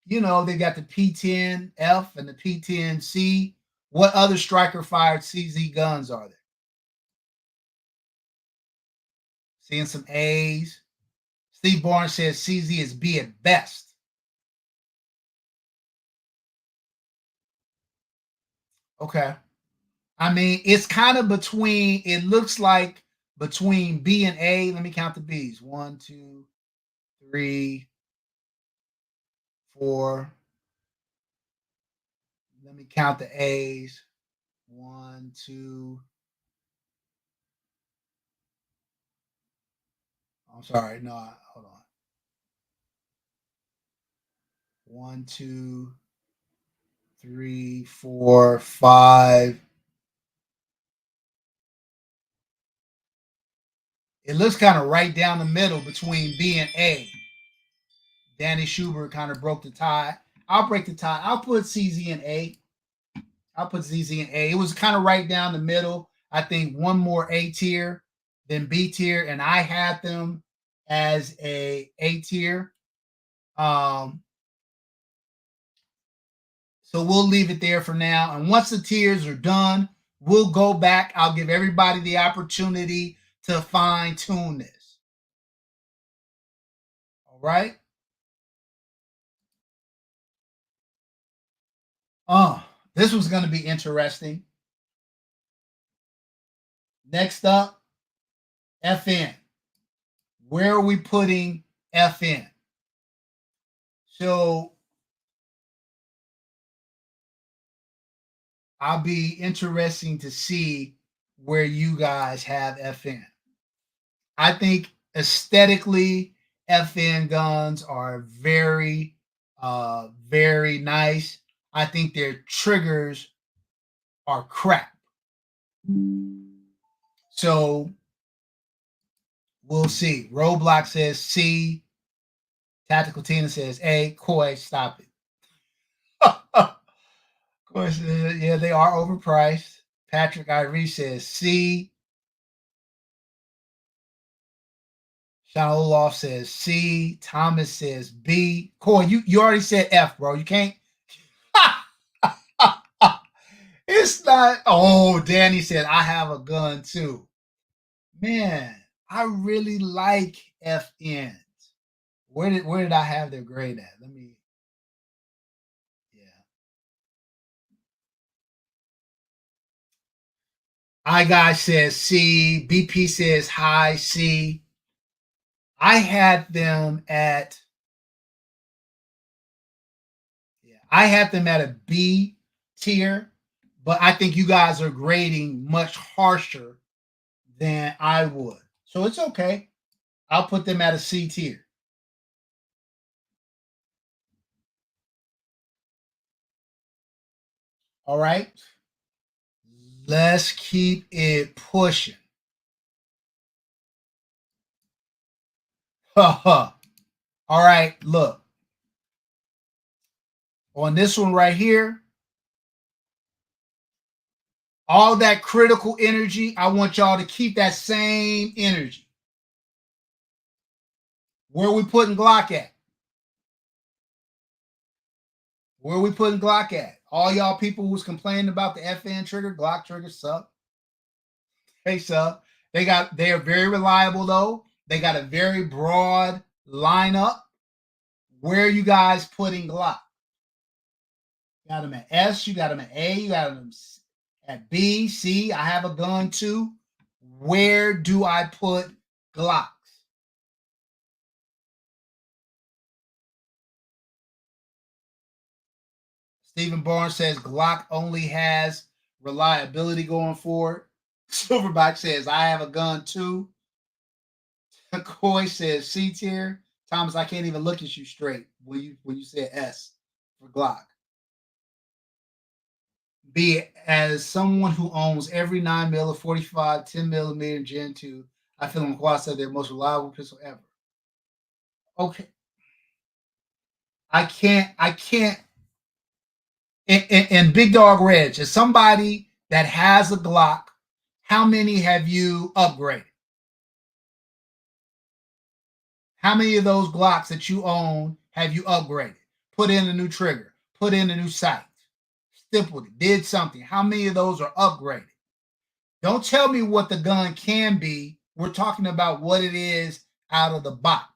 they got the P10F and the P10C. What other striker fired CZ guns are there? Seeing some A's. Steve Barnes says CZ is B at best. Okay. I mean, it's kind of between, it looks like between B and A. Let me count the B's. 1, 2, 3, 4. Let me count the A's. 1, 2. I'm sorry. No, hold on. 1, 2, 3, 4, 5. It looks kind of right down the middle between B and A. Danny Schubert kind of broke the tie. I'll break the tie. I'll put CZ in A. I'll put ZZ in A. It was kind of right down the middle. I think one more A tier than B tier, and I had them as A tier. Um, so we'll leave it there for now. And once the tiers are done, we'll go back. I'll give everybody the opportunity to fine tune this. All right. This was going to be interesting. Next up, FN. Where are we putting FN? So I'll be interesting to see where you guys have FN. I think aesthetically, FN guns are very Very nice. I think their triggers are crap. So we'll see. Roadblock says C. Tactical Tina says A. Koi, stop it. Koi says, yeah, they are overpriced. Patrick Irie says C. Sean Olaf says C. Thomas says B. Koi, you already said F, bro. You can't. It's not. Oh, Danny said, I have a gun too. Man, I really like FNs. Where did I have their grade at? Let me. Yeah. I guy says C. BP says high C. I had them at. Yeah, I had them at a B tier, but I think you guys are grading much harsher than I would. So it's okay. I'll put them at a C tier. All right. Let's keep it pushing. All right, look. On this one right here, all that critical energy, I want y'all to keep that same energy. Where we putting Glock at? Where we putting Glock at? All y'all people who's complaining about the FN trigger, Glock trigger suck. Hey, suck. They are very reliable though. They got a very broad lineup. Where are you guys putting Glock? You got them at S, you got them at A, you got them at B, C. I have a gun too. Where do I put Glocks? Stephen Barnes says Glock only has reliability going forward. Silverback says I have a gun too. Coy says C tier. Thomas, I can't even look at you straight when you said S for Glock. B, as someone who owns every 9mm or 45, 10mm Gen 2, I feel on Quad said their most reliable pistol ever. Okay. I can't. And Big Dog Reg, as somebody that has a Glock, how many have you upgraded? How many of those Glocks that you own have you upgraded? Put in a new trigger, put in a new sight, stippled it, did something. How many of those are upgraded? Don't tell me what the gun can be. We're talking about what it is out of the box.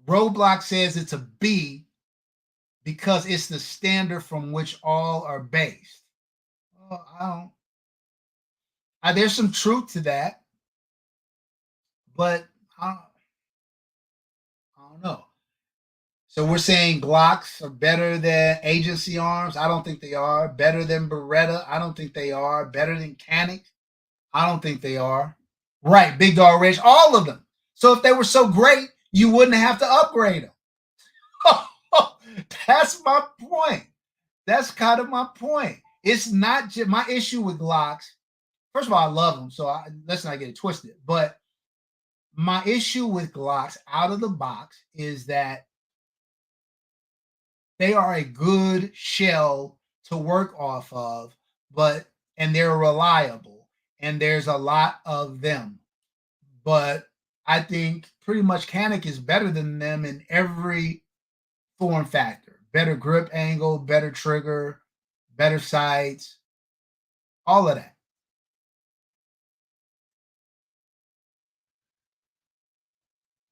Roadblock says it's a B because it's the standard from which all are based. Well, there's some truth to that, but I don't know. So we're saying Glocks are better than agency arms. I don't think they are. Better than Beretta. I don't think they are. Better than Canic. I don't think they are. Right, Big Dog Rage, all of them. So if they were so great, you wouldn't have to upgrade them. That's my point. That's kind of my point. It's not just my issue with Glocks. First of all, I love them, so let's not get it twisted. But my issue with Glocks out of the box is that they are a good shell to work off of, and they're reliable, and there's a lot of them. But I think pretty much Canic is better than them in every form factor. Better grip angle, better trigger, better sights, all of that.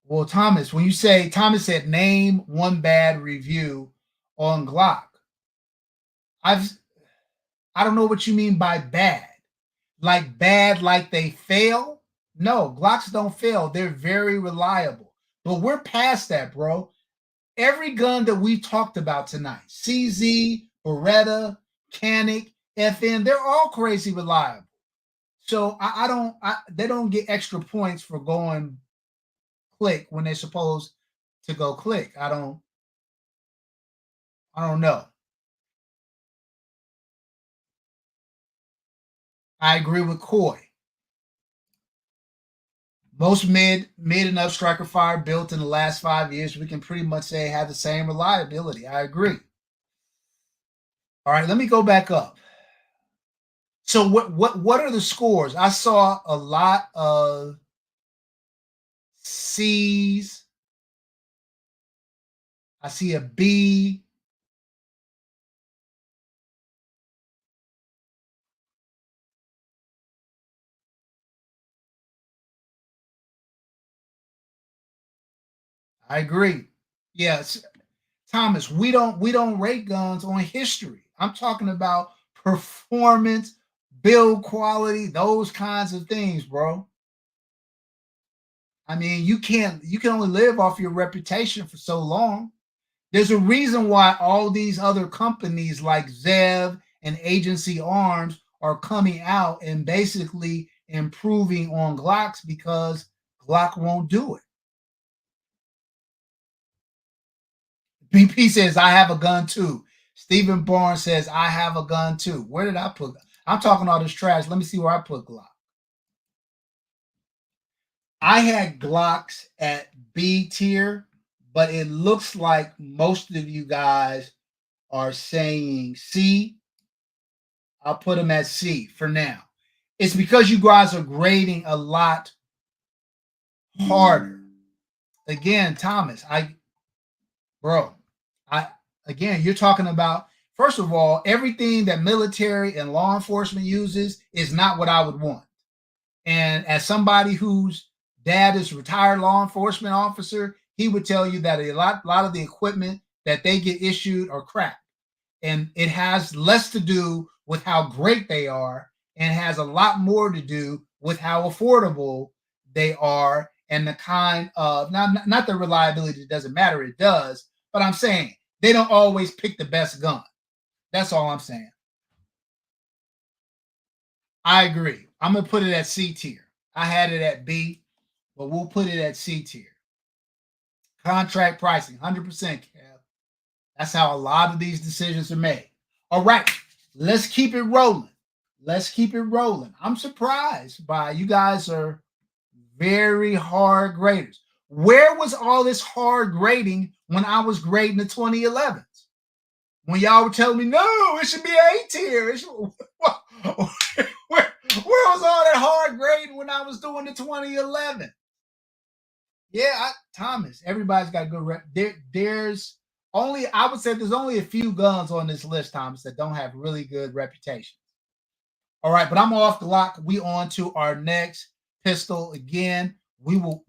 Well, Thomas, when you say Thomas said name one bad review on Glock, I've I don't know what you mean by bad. Like bad, like they fail? No, Glocks don't fail. They're very reliable. But we're past that, bro. Every gun that we talked about tonight, CZ, Beretta, Canic, FN, they're all crazy reliable. So they don't get extra points for going click when they're supposed to go click. I don't know. I agree with Coy. Most mid enough striker fire built in the last 5 years, we can pretty much say have the same reliability. I agree. All right, let me go back up. So what are the scores? I saw a lot of C's. I see a B. I agree. Yes, Thomas, we don't rate guns on history. I'm talking about performance, build quality, those kinds of things, bro. I mean, you can only live off your reputation for so long. There's a reason why all these other companies like Zev and Agency Arms are coming out and basically improving on Glocks because Glock won't do it. BP says, I have a gun too. Stephen Barnes says, I have a gun too. Where did I put? I'm talking all this trash. Let me see where I put Glock. I had Glocks at B tier, but it looks like most of you guys are saying C. I'll put them at C for now. It's because you guys are grading a lot harder. Again, Thomas, bro, I again, you're talking about first of all, everything that military and law enforcement uses is not what I would want. And as somebody whose dad is a retired law enforcement officer, he would tell you that a lot of the equipment that they get issued are crap. And it has less to do with how great they are and has a lot more to do with how affordable they are and the kind of not the reliability doesn't matter, it does, but I'm saying they don't always pick the best gun. That's all I'm saying. I agree. I'm gonna put it at C tier. I had it at B, but we'll put it at C tier. Contract pricing, 100%, Kev. That's how a lot of these decisions are made. All right, let's keep it rolling. Let's keep it rolling. I'm surprised by you guys are very hard graders. Where was all this hard grading when I was grading the 2011s? When y'all were telling me, no, it should be A tier. Where was all that hard grading when I was doing the 2011? Yeah, Thomas, everybody's got good rep. There's only, I would say there's only a few guns on this list, Thomas, that don't have really good reputations. All right, but I'm off the lock. We on to our next pistol again. We will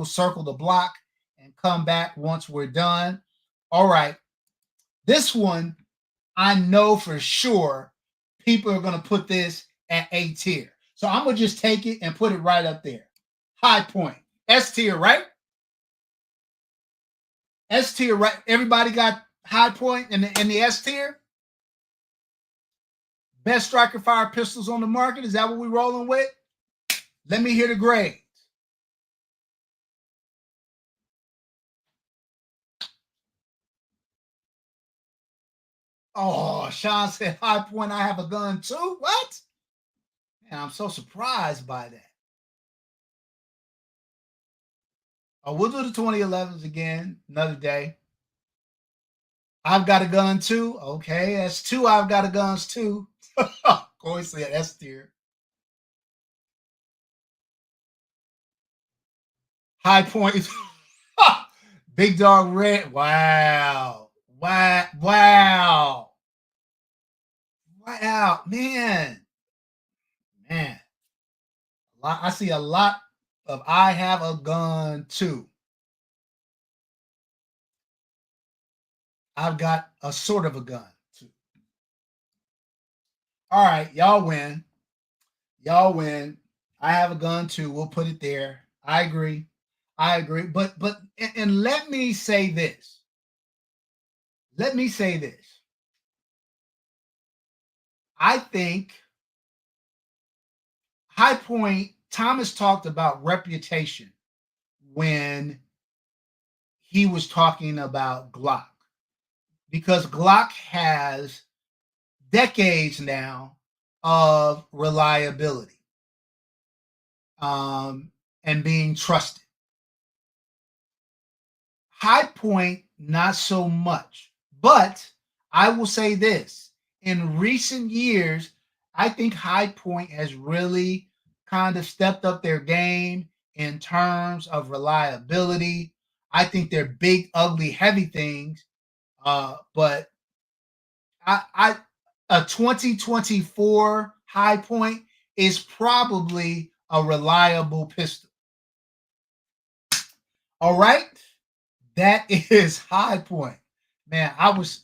circle the block and come back once we're done. All right. This one, I know for sure people are gonna put this at A tier. So I'm gonna just take it and put it right up there. High Point. S tier, right? S tier, right? Everybody got High Point in the S tier? Best striker fire pistols on the market. Is that what we're rolling with? Let me hear the grades. Oh, Sean said High Point, I have a gun too. What? Man, I'm so surprised by that. Oh, we'll do the 2011s again another day. I've got a gun too. Okay, that's two. I've got a guns too. Corey said S tier. High Point. Big Dog Red. Wow. Wow. Wow. Wow. Man. I see a lot of I have a gun too. I've got a sort of a gun too. All right, y'all win. Y'all win. I have a gun too. We'll put it there. I agree. I agree. But and let me say this. Let me say this. I think High Point, Thomas talked about reputation. when he was talking about Glock, because Glock has decades now of reliability, and being trusted. High Point, not so much. But I will say this, in recent years, I think High Point has really kind of stepped up their game in terms of reliability. I think they're big, ugly, heavy things. But I a 2024 High Point is probably a reliable pistol. All right. That is High Point. Man, I was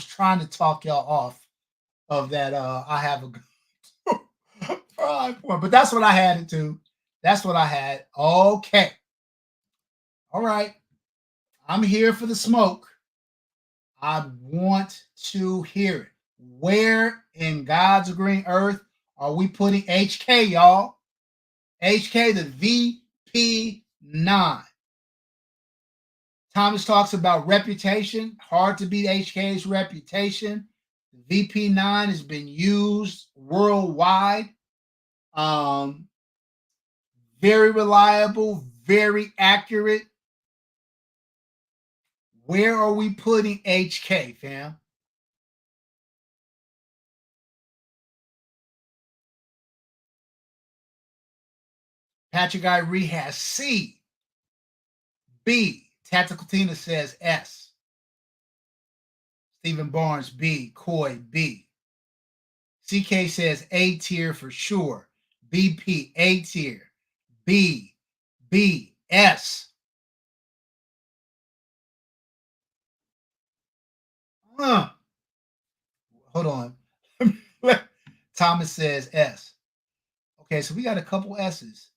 trying to talk y'all off of that. I have a High Point, but that's what I had it to. That's what I had. Okay. All right. I'm here for the smoke. I want to hear it. Where in God's green earth are we putting HK, y'all? HK, the VP9. Thomas talks about reputation. Hard to beat HK's reputation. The VP9 has been used worldwide. Um, very reliable, very accurate. Where are we putting HK, fam? Patrick Irie has C. B. Tactical Tina says S. Stephen Barnes B. Coy B. CK says A tier for sure. BP A tier. B. B. S. Hold on. Thomas says S. Okay, so we got a couple S's.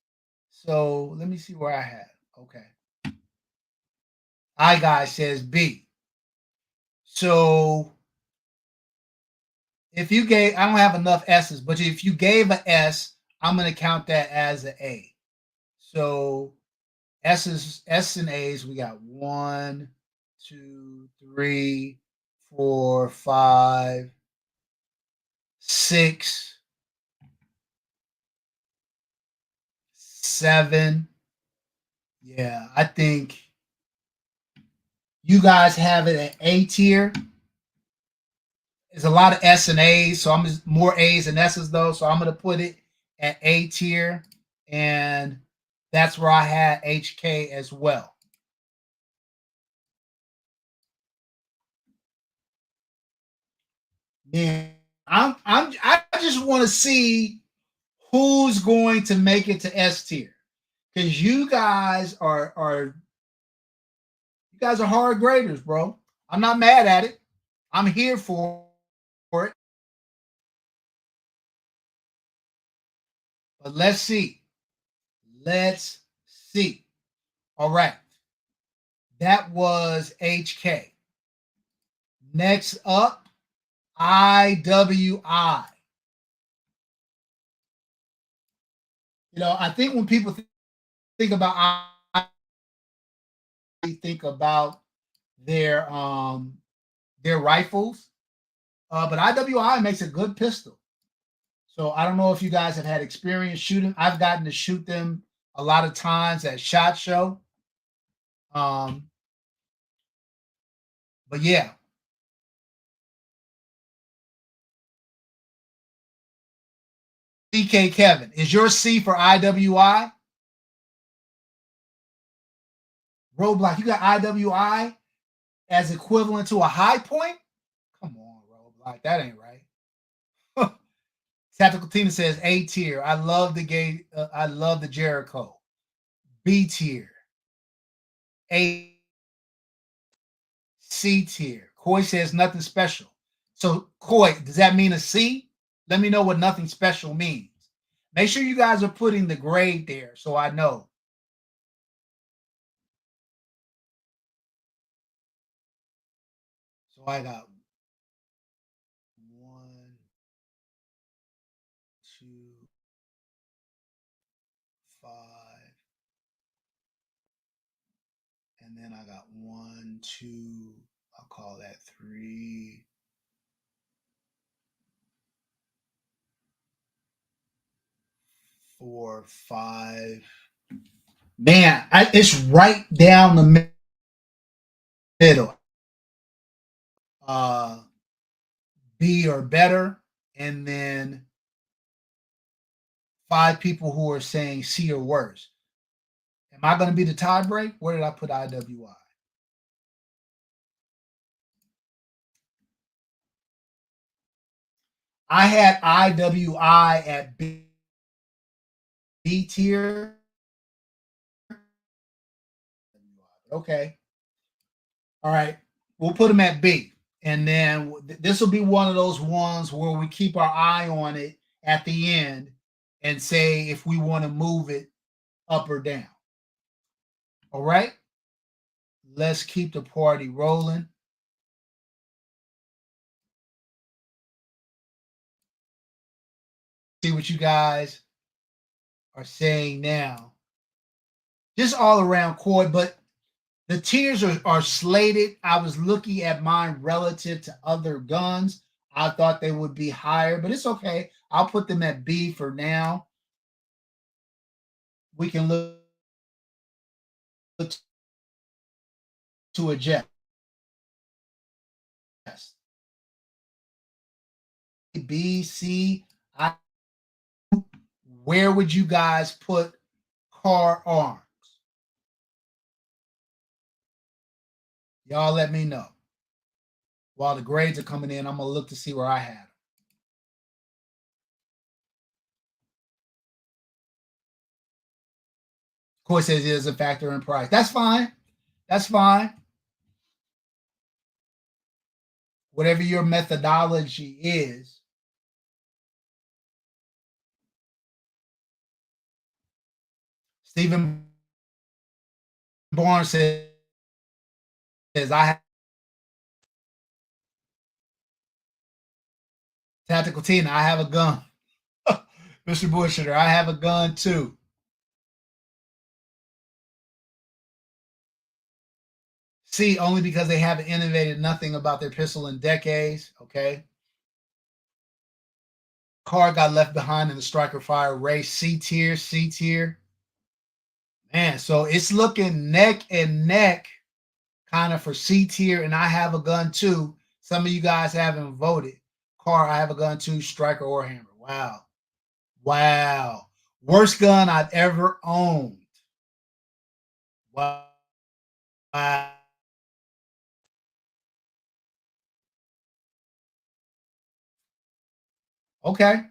So let me see where I had. Okay. I guy says B. So if you gave, I don't have enough S's, but if you gave a S, I'm gonna count that as an A. So S and A's, we got 1, 2, 3, 4, 5, 6, 7. Yeah, I think you guys have it at A tier. There's a lot of S and A's, so I'm just more A's and S's though. So I'm gonna put it at A tier, and that's where I had HK as well. Man, I just want to see who's going to make it to S tier, because you guys are hard graders, bro. I'm not mad at it. I'm here for it. But let's see. Let's see. All right. That was HK. Next up, IWI. I think when people think about I, think about their rifles, but IWI makes a good pistol. So I don't know if you guys have had experience shooting. I've gotten to shoot them a lot of times at SHOT Show. Um, but yeah, CK Kevin, is your C for IWI? Roadblock, you got IWI as equivalent to a High Point? Come on, Roadblock, that ain't right. Tactical Tina says A tier. I love the gate. I love the Jericho. B tier. A C tier. Coy says nothing special. So Coy, does that mean a C? Let me know what nothing special means. Make sure you guys are putting the grade there so I know. So I got 1, 2, 5, And then I got one, two, I'll call that three, four, five. Man, it's right down the middle. Uh, B or better, and then five people who are saying C or worse. Am I going to be the tie break? Where did I put IWI? I had IWI at B tier. Okay. All right. We'll put them at B. And then this will be one of those ones where we keep our eye on it at the end and say if we want to move it up or down. All right. Let's keep the party rolling. See what you guys are saying now. Just all around court, but the tiers are slated. I was looking at mine relative to other guns. I thought they would be higher, but it's okay. I'll put them at B for now. We can look to adjust. B, C, I. Where would you guys put car arms? Y'all let me know. While the grades are coming in, I'm going to look to see where I had them. Of course, it is a factor in price. That's fine. That's fine. Whatever your methodology is. Stephen Barnes says I have Tactical Tina, I have a gun. Mr. Bushiter, I have a gun too. C, only because they haven't innovated nothing about their pistol in decades. Okay. Car got left behind in the striker fire race. C tier, C tier. Man, so it's looking neck and neck kind of for C tier, and I have a gun too. Some of you guys haven't voted. Car, I have a gun too, striker or hammer. Wow. Wow. Worst gun I've ever owned. Wow. Okay.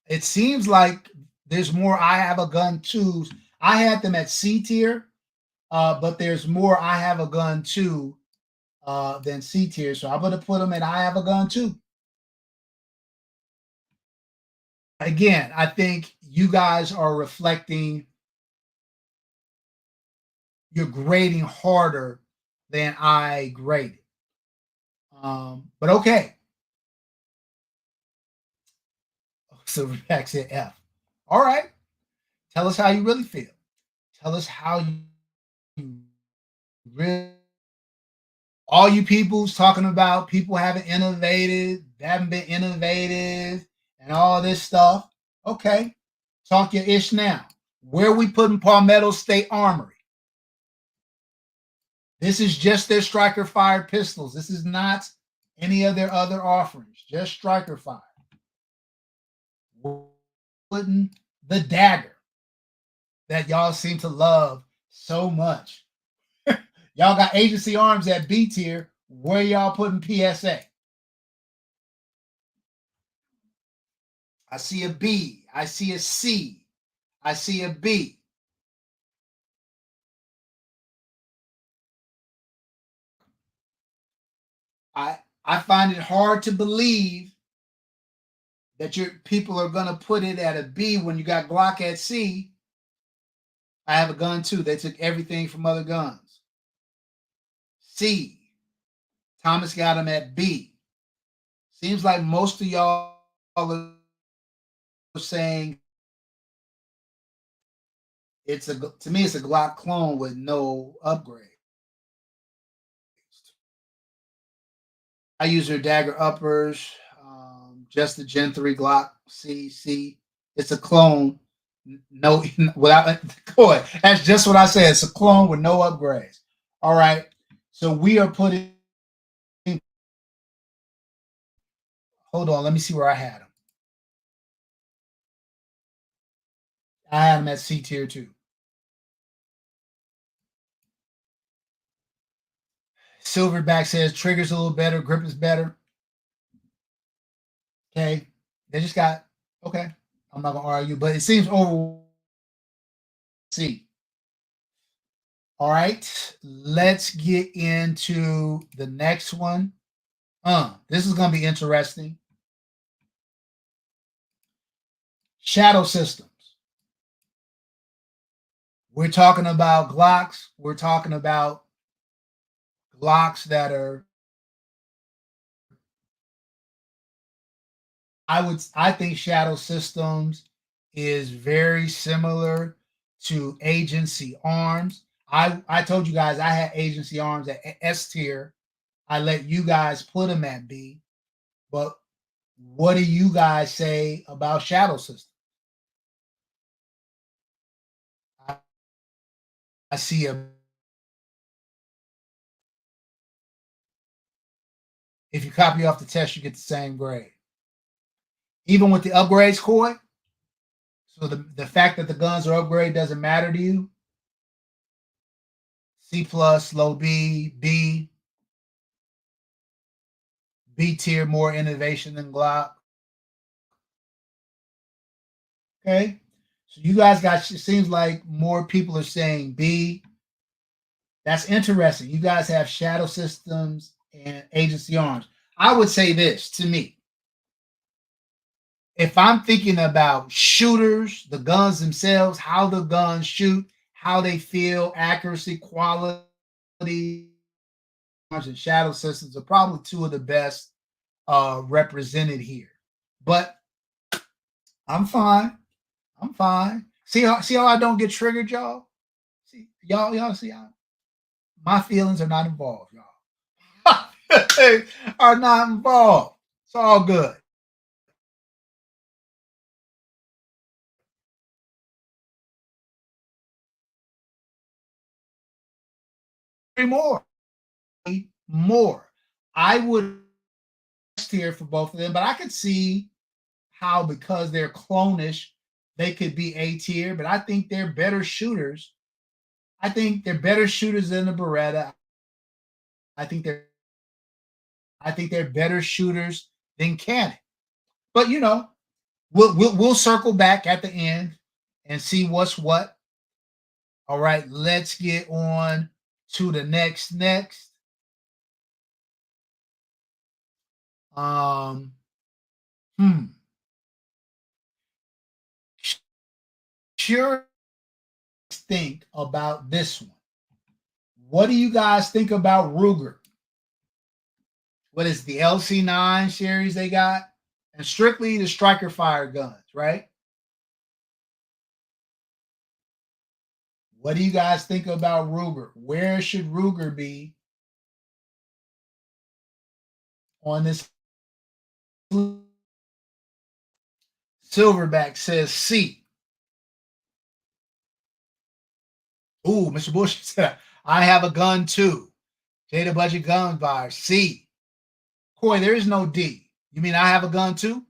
It seems like there's more I have a gun twos. I had them at C tier, but there's more I have a gun too than C tier. So I'm going to put them at I have a gun too. Again, I think you guys are reflecting, you're grading harder than I graded. But okay. Silverback said F. All right. Tell us how you really feel. Tell us how you really. All you people's talking about people haven't innovated, haven't been innovative, and all this stuff. Okay. Talk your ish now. Where we putting Palmetto State Armory? This is just their striker fire pistols. This is not any of their other offerings, just striker fire. We're putting the dagger that y'all seem to love so much. Y'all got agency arms at B tier. Where y'all putting PSA? I see a B. I see a C. I see a B. I find it hard to believe that your people are gonna put it at a B when you got Glock at C. I have a gun too. They took everything from other guns. C. Thomas got him at B. Seems like most of y'all are saying to me it's a Glock clone with no upgrade. I use their dagger uppers. Just the Gen 3 Glock C. It's a clone. No, without boy, that's just what I said. It's a clone with no upgrades. All right. So we are putting. Hold on. Let me see where I had them. I had them at C tier too. Silverback says triggers a little better, grip is better. Okay. They just got okay. I'm not gonna argue, but it seems over C. All right, let's get into the next one. This is gonna be interesting. Shadow systems. We're talking about Glocks. We're talking about Glocks that are. I think Shadow Systems is very similar to Agency Arms. I told you guys I had Agency Arms at S tier. I let you guys put them at B. But what do you guys say about Shadow Systems? I see a. If you copy off the test, you get the same grade. Even with the upgrades, Coy. So the fact that the guns are upgraded doesn't matter to you. C plus, low B, B tier, more innovation than Glock. Okay. So you guys got, it seems like more people are saying B. That's interesting. You guys have Shadow Systems and Agency Arms. I would say this to me. If I'm thinking about shooters, the guns themselves, how the guns shoot, how they feel, accuracy, quality, and Shadow Systems are probably two of the best represented here. But I'm fine. I'm fine. See how I don't get triggered, y'all. See y'all see how my feelings are not involved, y'all. Are not involved. It's all good. More, more. I would here for both of them, but I could see how because they're clonish, they could be A tier. But I think they're better shooters. I think they're better shooters than the Beretta. I think they're I think they're better shooters than Cannon. But we'll circle back at the end and see what's what. All right, let's get on to the next. Um, hmm. Sure, think about this one. What do you guys think about Ruger? What is the LC9 series they got? And strictly the striker fire guns, right? What do you guys think about Ruger? Where should Ruger be on this? Silverback says C. Ooh, Mr. Bush said, I have a gun too. Jada Budget Gun Buyer. C. Coy, there is no D. You mean I have a gun too?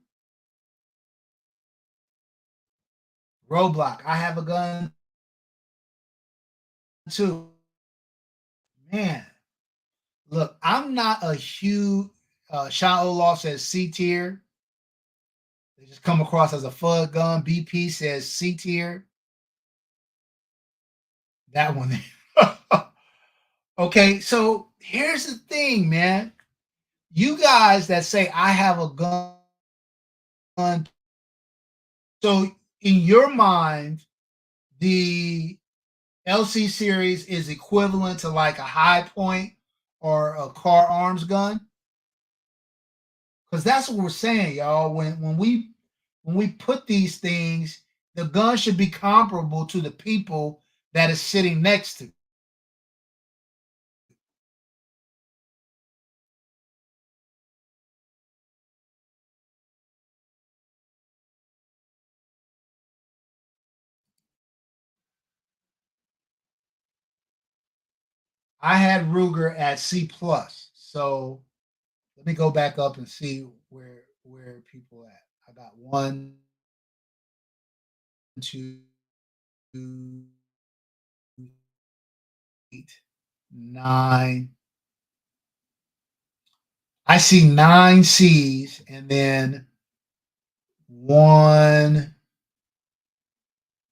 Roadblock. I have a gun too. Man, look, I'm not a huge Sean Olaf says C tier. They just come across as a FUD gun. BP says C tier. That one. Okay, so here's the thing, man. You guys that say I have a gun, so in your mind, the LC series is equivalent to like a high point or a car arms gun, because that's what we're saying, y'all. When we put these things, the gun should be comparable to the people that is sitting next to. I had Ruger at C plus. So let me go back up and see where people at. I got 1, 2, 8, 9. I see 9 C's and then 1,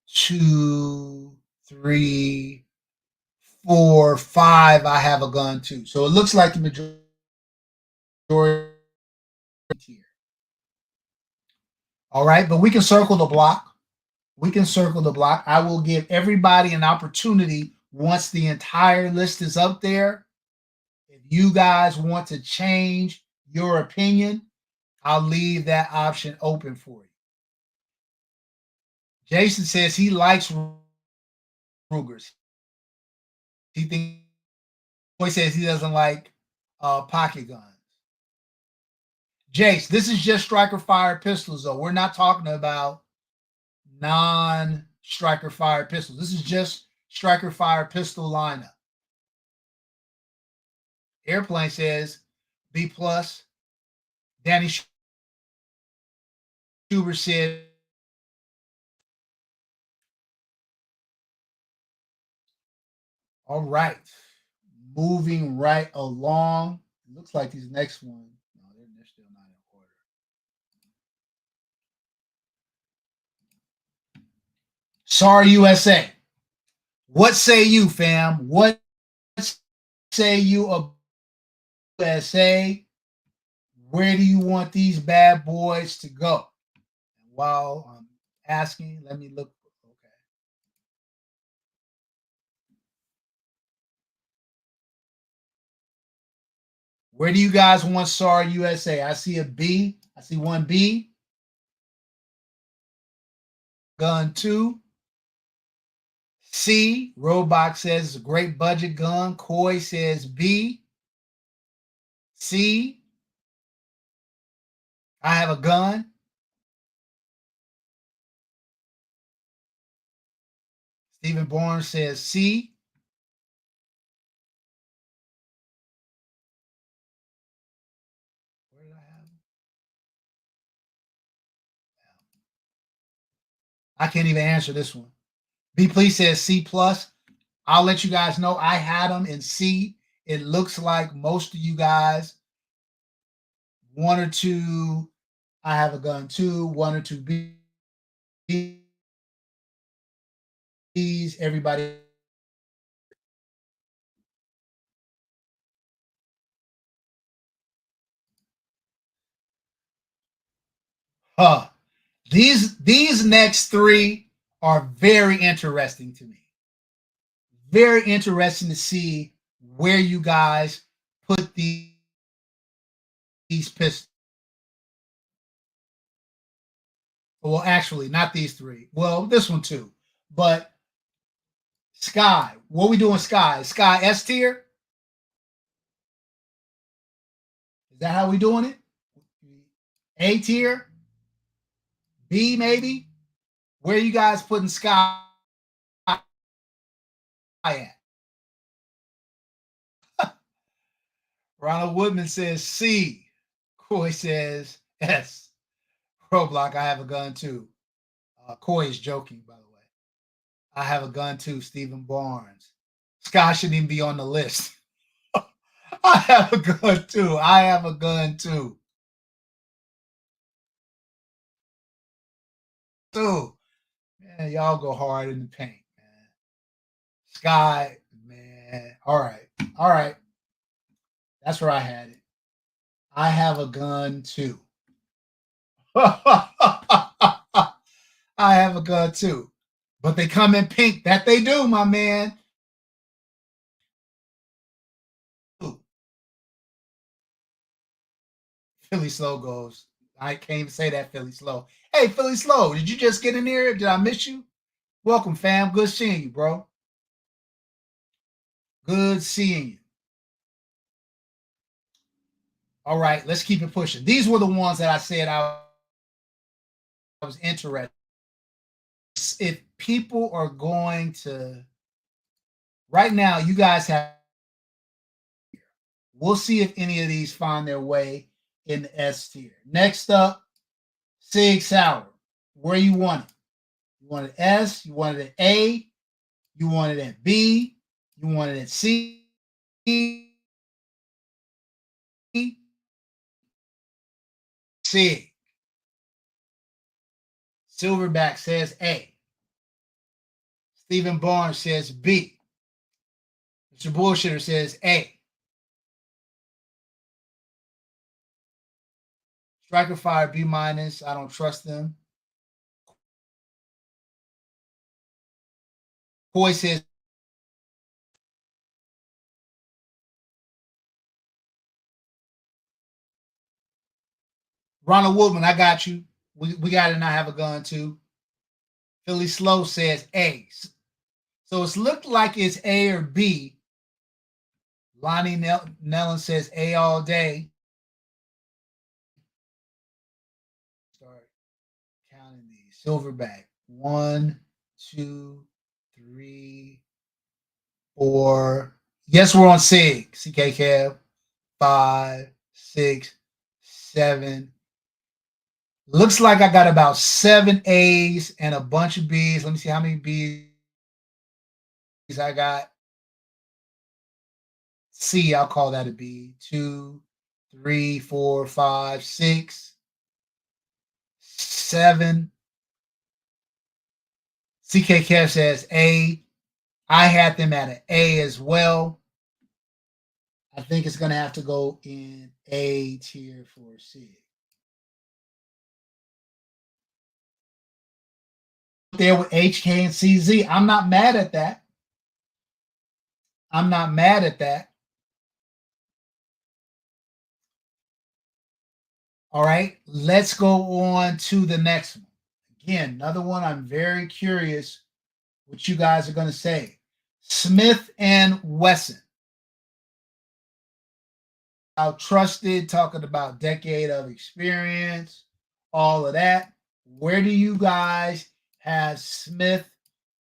2, 3, 4, 5. I have a gun too. So it looks like the majority here. All right, but we can circle the block. We can circle the block. I will give everybody an opportunity once the entire list is up there. If you guys want to change your opinion, I'll leave that option open for you. Jason says he likes Rugers. He thinks he says he doesn't like pocket guns. Jace, this is just striker fire pistols, though. We're not talking about non-striker fire pistols. This is just striker fire pistol lineup. Airplane says B plus. Danny Schubert said all right. Moving right along. It looks like these next ones. No, they're still not in order. Sorry, USA. What say you, fam? What say you of USA? Where do you want these bad boys to go? While I'm asking, let me look. Okay. Where do you guys want Sorry USA? I see a B. I see one B. Gun 2. C. Roebuck says it's a great budget gun. Coy says B. C. I have a gun. Stephen Bourne says C. Where did I have him? I can't even answer this one. B please says C plus. I'll let you guys know I had them in C. It looks like most of you guys, 1 or 2, I have a gun too, 1 or 2 B's, everybody. Huh. These next 3 are very interesting to me. Very interesting to see where you guys put these pistols. Well, actually, not these 3. Well, this one too. But Sky, what we doing? Sky S tier. Is that how we doing it? A tier, B maybe. Where you guys putting Sky at? Ronald Woodman says C. Coy says S. Roblox, I have a gun too. Coy is joking, by the way. I have a gun too. Stephen Barnes. Sky shouldn't even be on the list. I have a gun too. I have a gun too. Dude, man, y'all go hard in the paint, man. Sky, man. All right. All right. That's where I had it. I have a gun too. I have a gun too. But they come in pink. That they do, my man. Philly Slow goes. I can't even say that, Philly Slow. Hey, Philly Slow, did you just get in here? Did I miss you? Welcome, fam. Good seeing you, bro. Good seeing you. All right, let's keep it pushing. These were the ones that I said I was interested. If people are going to, right now, you guys have We'll see if any of these find their way in the S tier. Next up, Sig Sauer. Where you want it? You want it S, you want it at A, you want it at B, you want it at C. Sig. Silverback says A. Stephen Barnes says B. Mr. Bullshitter says A. Striker Fire B minus. I don't trust them. Boy says Ronald Woodman, I got you. We got to not have a gun too. Philly Slow says A. So it's looked like it's A or B. Lonnie Nellen says A all day. Start counting these. Silverback. 1, 2, 3, 4. Yes, we're on SIG. CK Kev. 5, 6, 7. Looks like I got about 7 A's and a bunch of B's. Let me see how many B's I got. C, I'll call that a B. 2, 3, 4, 5, 6, 7. CK Kev says A. I had them at an A as well. I think it's going to have to go in A tier for C. There with HK and CZ. I'm not mad at that. I'm not mad at that. All right, let's go on to the next one. Again, another one I'm very curious what you guys are going to say. Smith and Wesson. How trusted, talking about decade of experience, all of that. Where do you guys have Smith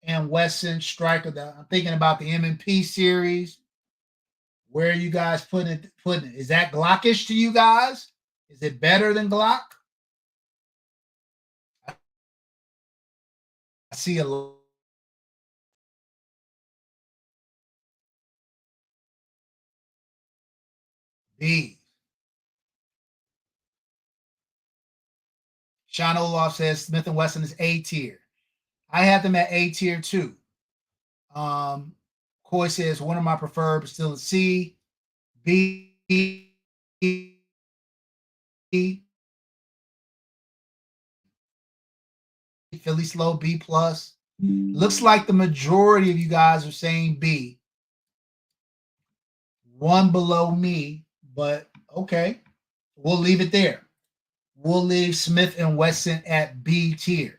and Wesson striker? I'm thinking about the M&P series. Where are you guys putting it? Is that Glockish to you guys? Is it better than Glock? I see a B. Sean Olaf says Smith and Wesson is A tier. I have them at A tier too. Coy says one of my preferred, but still a C. B. Philly Slow B plus. Looks like the majority of you guys are saying B. One below me, but okay. We'll leave it there. We'll leave Smith and Wesson at B tier.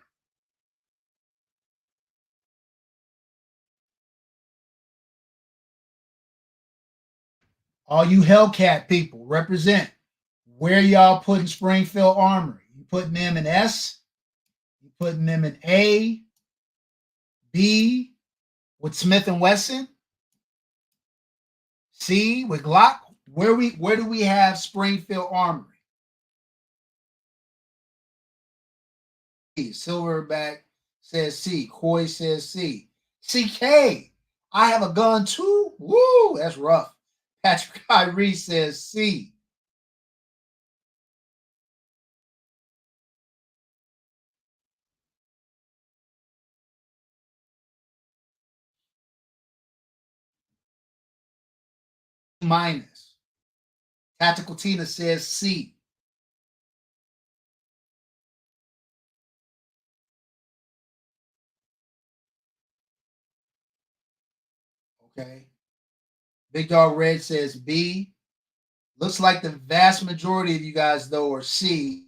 All you Hellcat people, represent. Where y'all putting Springfield Armory? You putting them in S? You putting them in A? B with Smith and Wesson? C with Glock? Where do we have Springfield Armory? Silverback says C. Coy says C. CK, I have a gun too. Woo, that's rough. Patrick Kyrie says C. Minus. Tactical Tina says C. Okay. Big Dog Red says B. Looks like the vast majority of you guys, though, are C.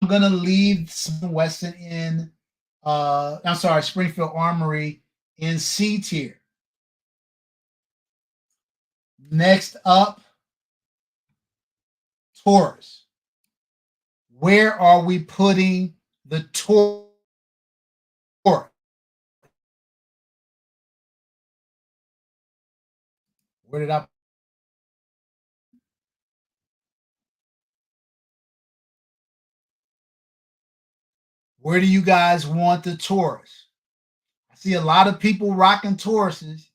I'm going to leave Weston in, Springfield Armory in C tier. Next up, Taurus. Where are we putting the Taurus? Where did I? Where do you guys want the Taurus? I see a lot of people rocking Tauruses.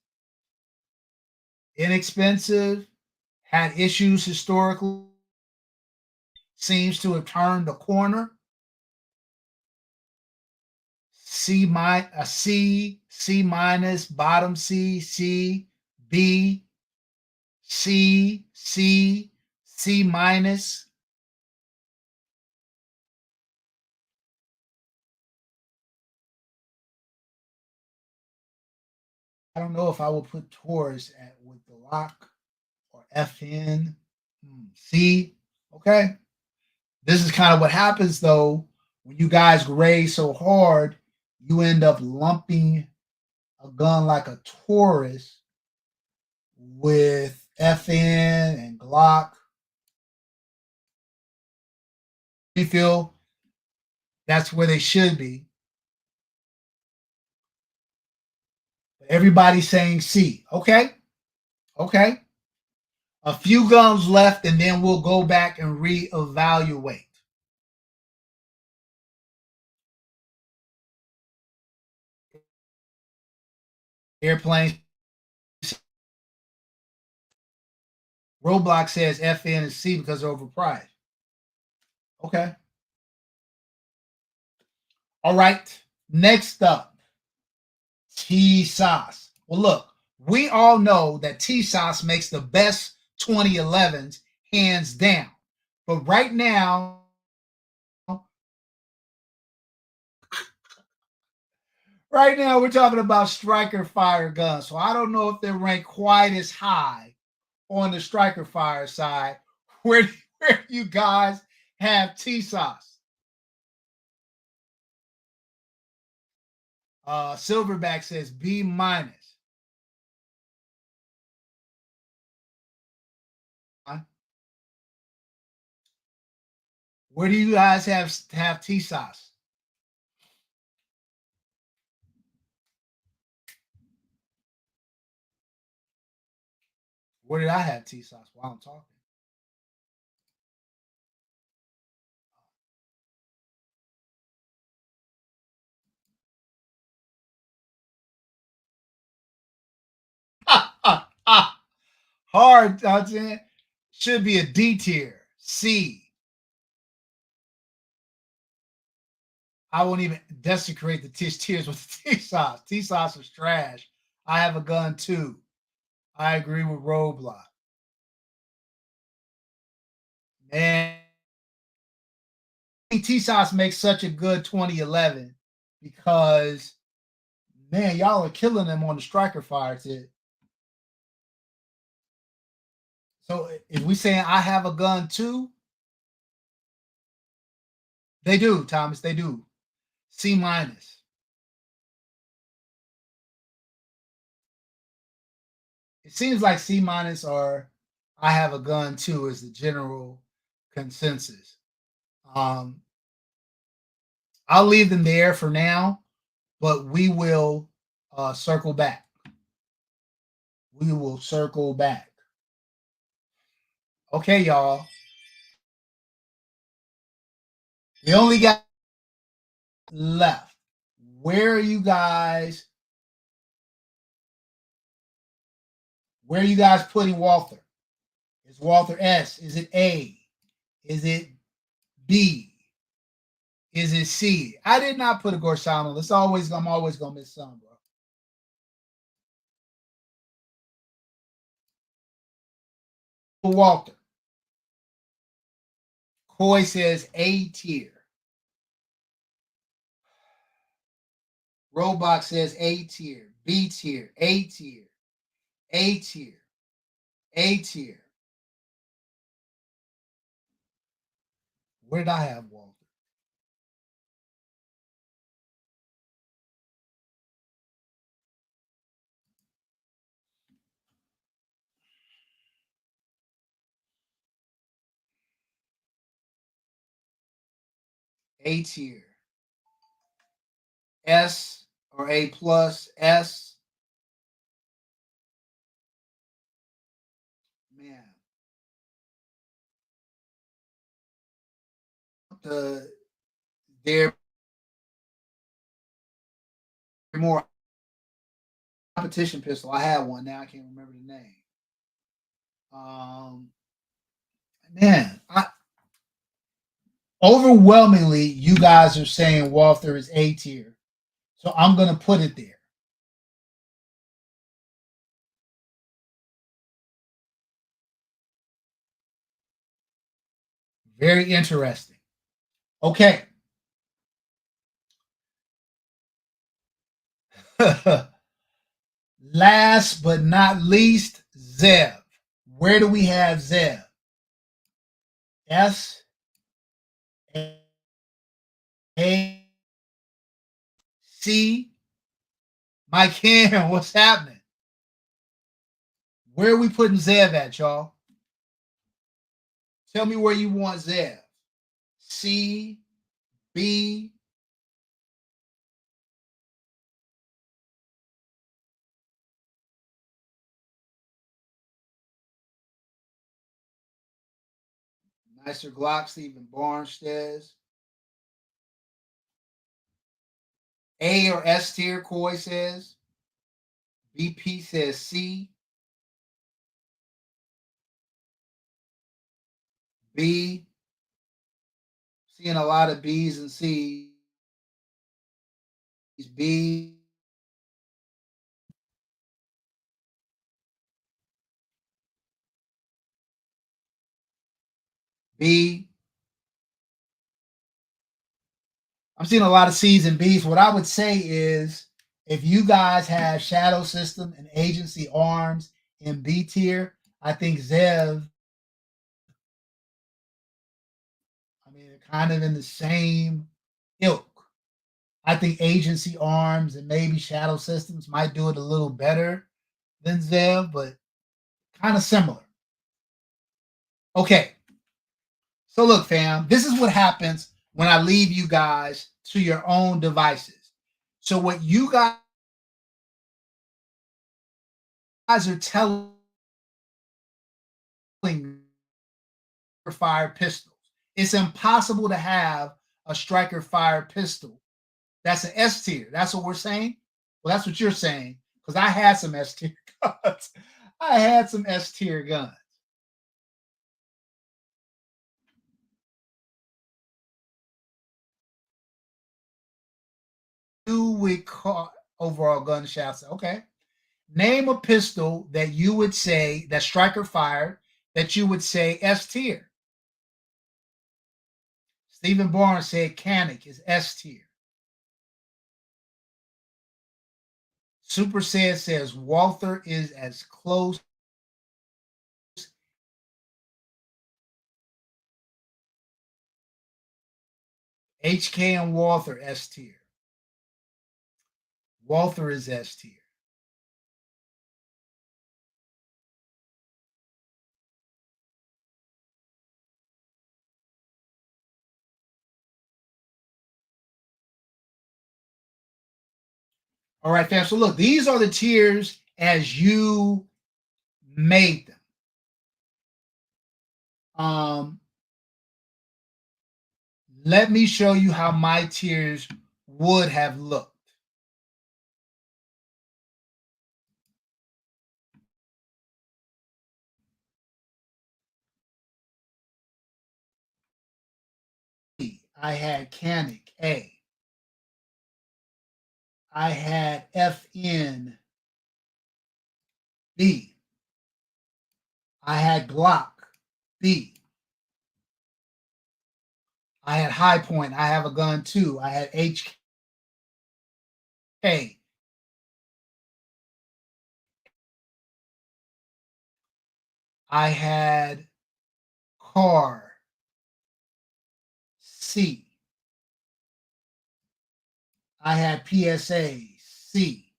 Inexpensive, had issues historically, seems to have turned the corner. C minus, bottom C, B, C minus. I don't know if I will put Taurus at with the lock or FN. C. Okay. This is kind of what happens though when you guys grade so hard, you end up lumping a gun like a Taurus with FN and Glock. We feel that's where they should be. Everybody's saying C. Okay. Okay. A few guns left, and then we'll go back and reevaluate. Airplanes. Roblox says FN and C because they're overpriced. Okay. All right. Next up, T sauce. Well, look, we all know that T sauce makes the best 2011s hands down. But right now we're talking about striker fire guns. So I don't know if they rank quite as high on the striker fire side. Where where you guys have T sauce? Silverback says B minus. Where do you guys have T sauce? Where did I have T sauce while I'm talking? Hard, should be a D tier. C. I won't even desecrate the tiers with the T sauce. T sauce is trash. I have a gun too. I agree with Roadblock. Man, T sauce makes such a good 2011 because man, y'all are killing them on the striker fire tip. So if we saying I have a gun too, they do, Thomas. They do. C minus. It seems like C minus or I have a gun too is the general consensus. Um, I'll leave them there for now, but we will circle back. We will circle back. Okay, y'all. We only got left. Where are you guys? Where are you guys putting Walther? Is Walther S? Is it A? Is it B? Is it C? I did not put a Gorsano. I'm always gonna miss some, bro. Walter. Coy says A tier. Robot says A tier, B tier, A tier, A tier, A tier. Where did I have Walter? A tier. S or A plus, S. their more competition pistol. I had one. Now I can't remember the name. Um, man, overwhelmingly, you guys are saying Walther is A tier, so I'm gonna put it there. Very interesting. Okay. Last but not least, Zev. Where do we have Zev? S A C. Mike Ham, what's happening? Where are we putting Zev at, y'all? Tell me where you want Zev. C, B. Nicer Glock, Stephen Barnes says. A or S tier, Coy says. BP says C. B. Seeing a lot of B's and C's. B. B. I'm seeing a lot of C's and B's. What I would say is if you guys have Shadow System and Agency Arms in B tier, I think Zev, I mean, they're kind of in the same ilk. I think Agency Arms and maybe Shadow Systems might do it a little better than Zev, but kind of similar. Okay. So look, fam, this is what happens when I leave you guys to your own devices. So what you guys are telling fire pistols. It's impossible to have a striker fire pistol. That's an S tier. That's what we're saying. Well, that's what you're saying because I had some S tier guns. I had some S tier guns. Do we call overall gun shafts? Okay. Name a pistol that you would say that striker fired that you would say S tier. Stephen Barnes said Canic is S tier. Super says Walther is as close. HK and Walther S tier. Walther is S tier. All right, fam. So look, these are the tiers as you made them. Let me show you how my tiers would have looked. I had Canic A. I had FN B. I had Glock B. I had High Point. I have a gun too. I had HK. I had Car C. I had PSA C.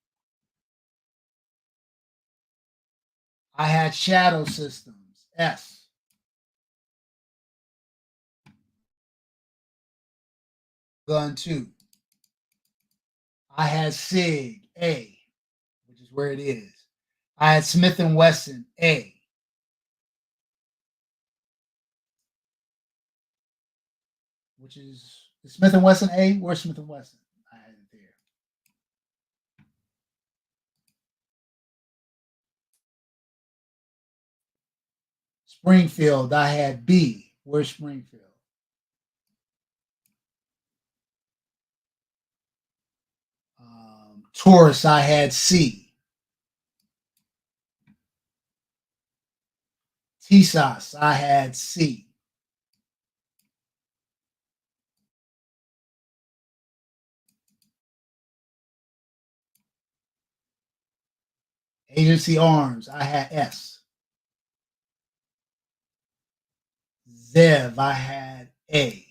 I had Shadow Systems S. Gun 2. I had SIG A, which is where it is. I had Smith & Wesson A. which is Smith and Wesson A. Where's Smith and Wesson? I had it there. Springfield, I had B. Where's Springfield? Taurus, I had C. TSOS, I had C. Agency Arms, I had S. ZEV, I had A.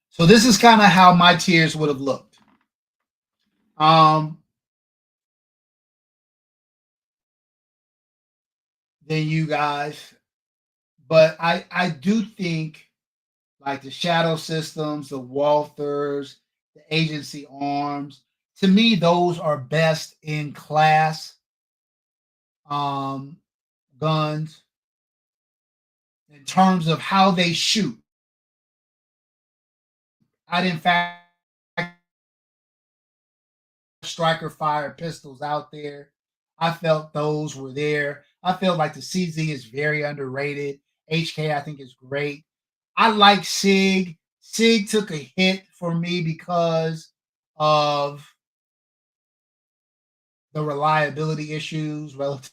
So this is kind of how my tiers would have looked. Than you guys, but I do think like the Shadow Systems, the Walthers, the Agency Arms, to me those are best in class um, guns in terms of how they shoot. I didn't factor striker fire pistols out there. I felt those were there. I feel like the CZ is very underrated. HK I think is great. I like SIG. SIG took a hit for me because of the reliability issues relative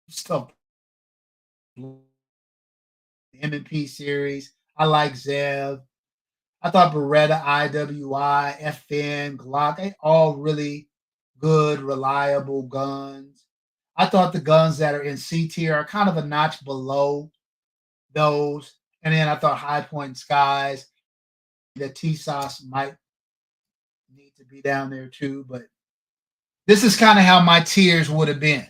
stuff. M&P series. I like Zev. I thought Beretta, IWI, FN, Glock, they all really good, reliable guns. I thought the guns that are in C tier are kind of a notch below those. And then I thought High Point and Skies, the TSOS might need to be down there too. But this is kind of how my tiers would have been.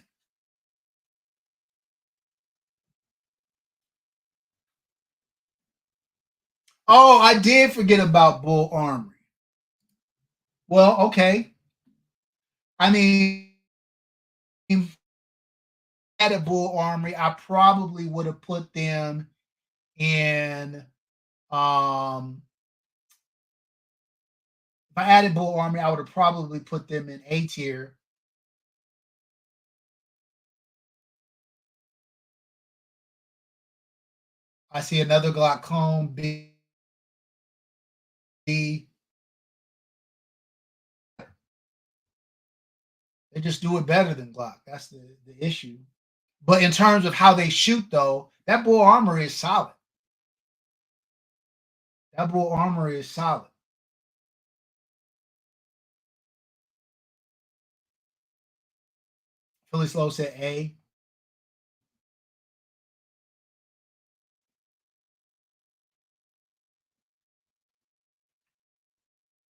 Oh, I did forget about Bull Armory. Well, okay. I mean, at a Bull Armory, I probably would have put them in. If I added Bull Armory, I would have probably put them in A tier. I see another glaucoma B. They just do it better than Glock. That's the issue. But in terms of how they shoot, though, that Bull Armory is solid. That Bull Armory is solid. Philly Slow said A.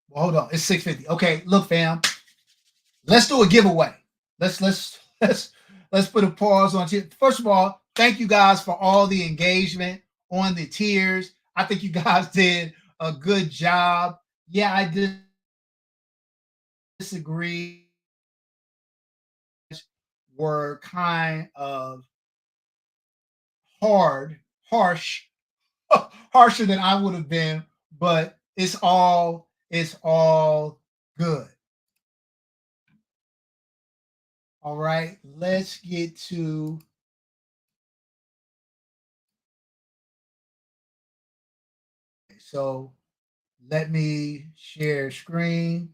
Well, hold on. It's 650. Okay, look, fam. Let's do a giveaway. Let's put a pause on it. First of all, thank you guys for all the engagement on the tiers. I think you guys did a good job. Yeah, I disagree. Were kind of harsh, harsher than I would have been, but it's all good. All right, let's get to so let me share screen.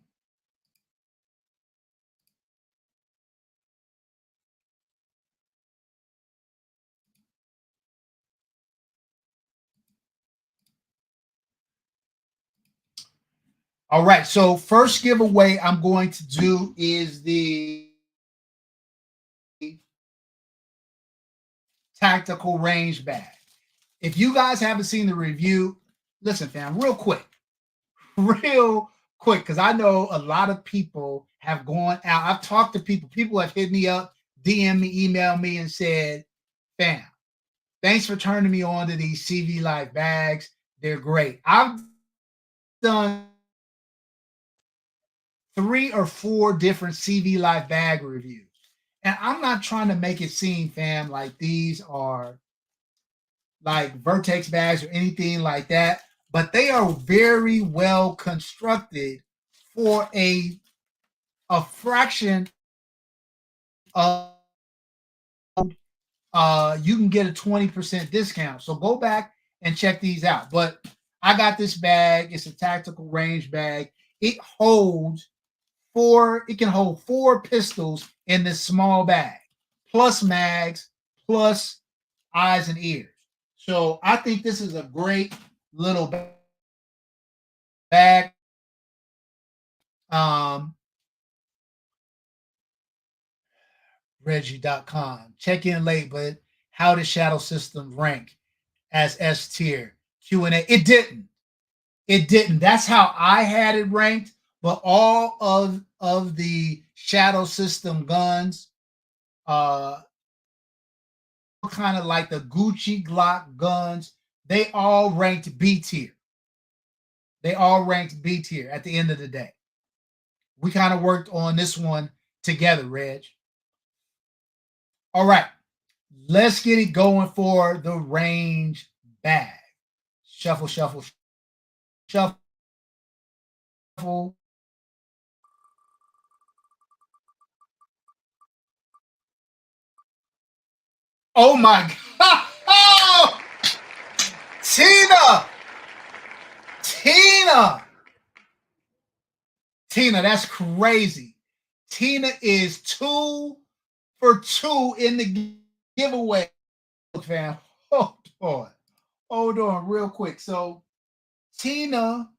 All right, so first giveaway I'm going to do is the tactical range bag. If you guys haven't seen the review, listen, fam, real quick, because I know a lot of people have gone out. I've talked to people. People have hit me up, DM me, email me, and said, fam, thanks for turning me on to these CV Life bags. They're great. I've done 3 or 4 different CV Life bag reviews. And I'm not trying to make it seem, fam, like these are like Vertex bags or anything like that, but they are very well constructed for a fraction of you can get a 20% discount. So go back and check these out. But I got this bag. It's a tactical range bag. It can hold 4 pistols in this small bag, plus mags, plus eyes and ears. So I think this is a great little bag. Um, Reggie.com. Check in late, but how did Shadow System rank as S tier? Q&A. It didn't. It didn't. That's how I had it ranked. But all of the Shadow System guns, kind of like the Gucci Glock guns, they all ranked B tier. They all ranked B tier at the end of the day. We kind of worked on this one together, Reg. All right, let's get it going for the range bag. Shuffle, shuffle, shuffle. Oh my God! Oh, Tina, Tina, Tina, that's crazy. Tina is 2 for 2 in the giveaway, fam. Hold on, real quick. So Tina,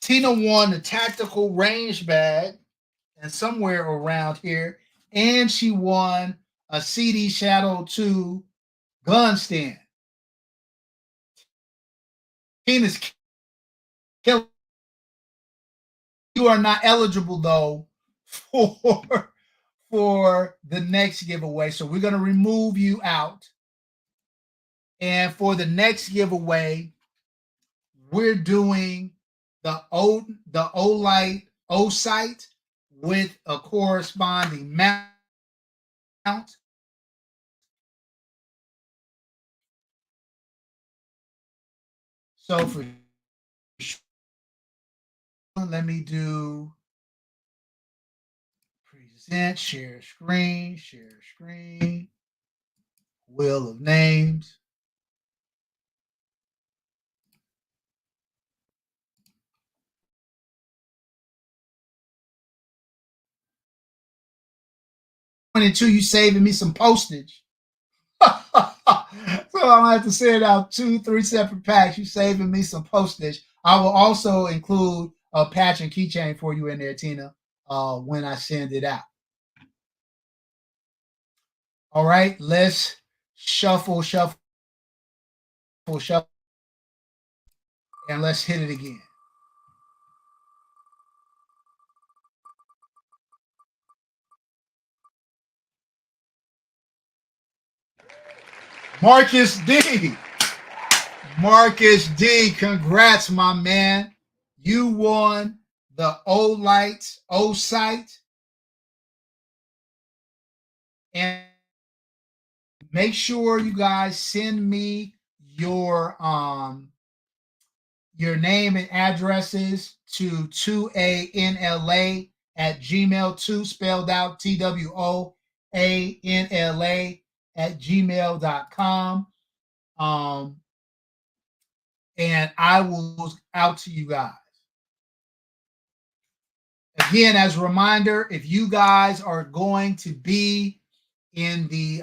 Tina won the tactical range bag, and somewhere around here, and she won a CD Shadow 2 gun stand. Tina's killing. You are not eligible though for the next giveaway. So we're gonna remove you out. And for the next giveaway, we're doing the Olight O site with a corresponding mount. So for let me do present, share screen, wheel of names. You saving me some postage. So I'm gonna have to send out 2, 3 separate packs. You saving me some postage. I will also include a patch and keychain for you in there, Tina, when I send it out. All right, let's shuffle, shuffle, shuffle, and let's hit it again. Marcus D. Marcus D. Congrats, my man. You won the Olight O site. And make sure you guys send me your name and addresses to 2A-N-LA at gmail2 spelled out TWOANLA at gmail.com. And I will out to you guys. Again, as a reminder, if you guys are going to be in the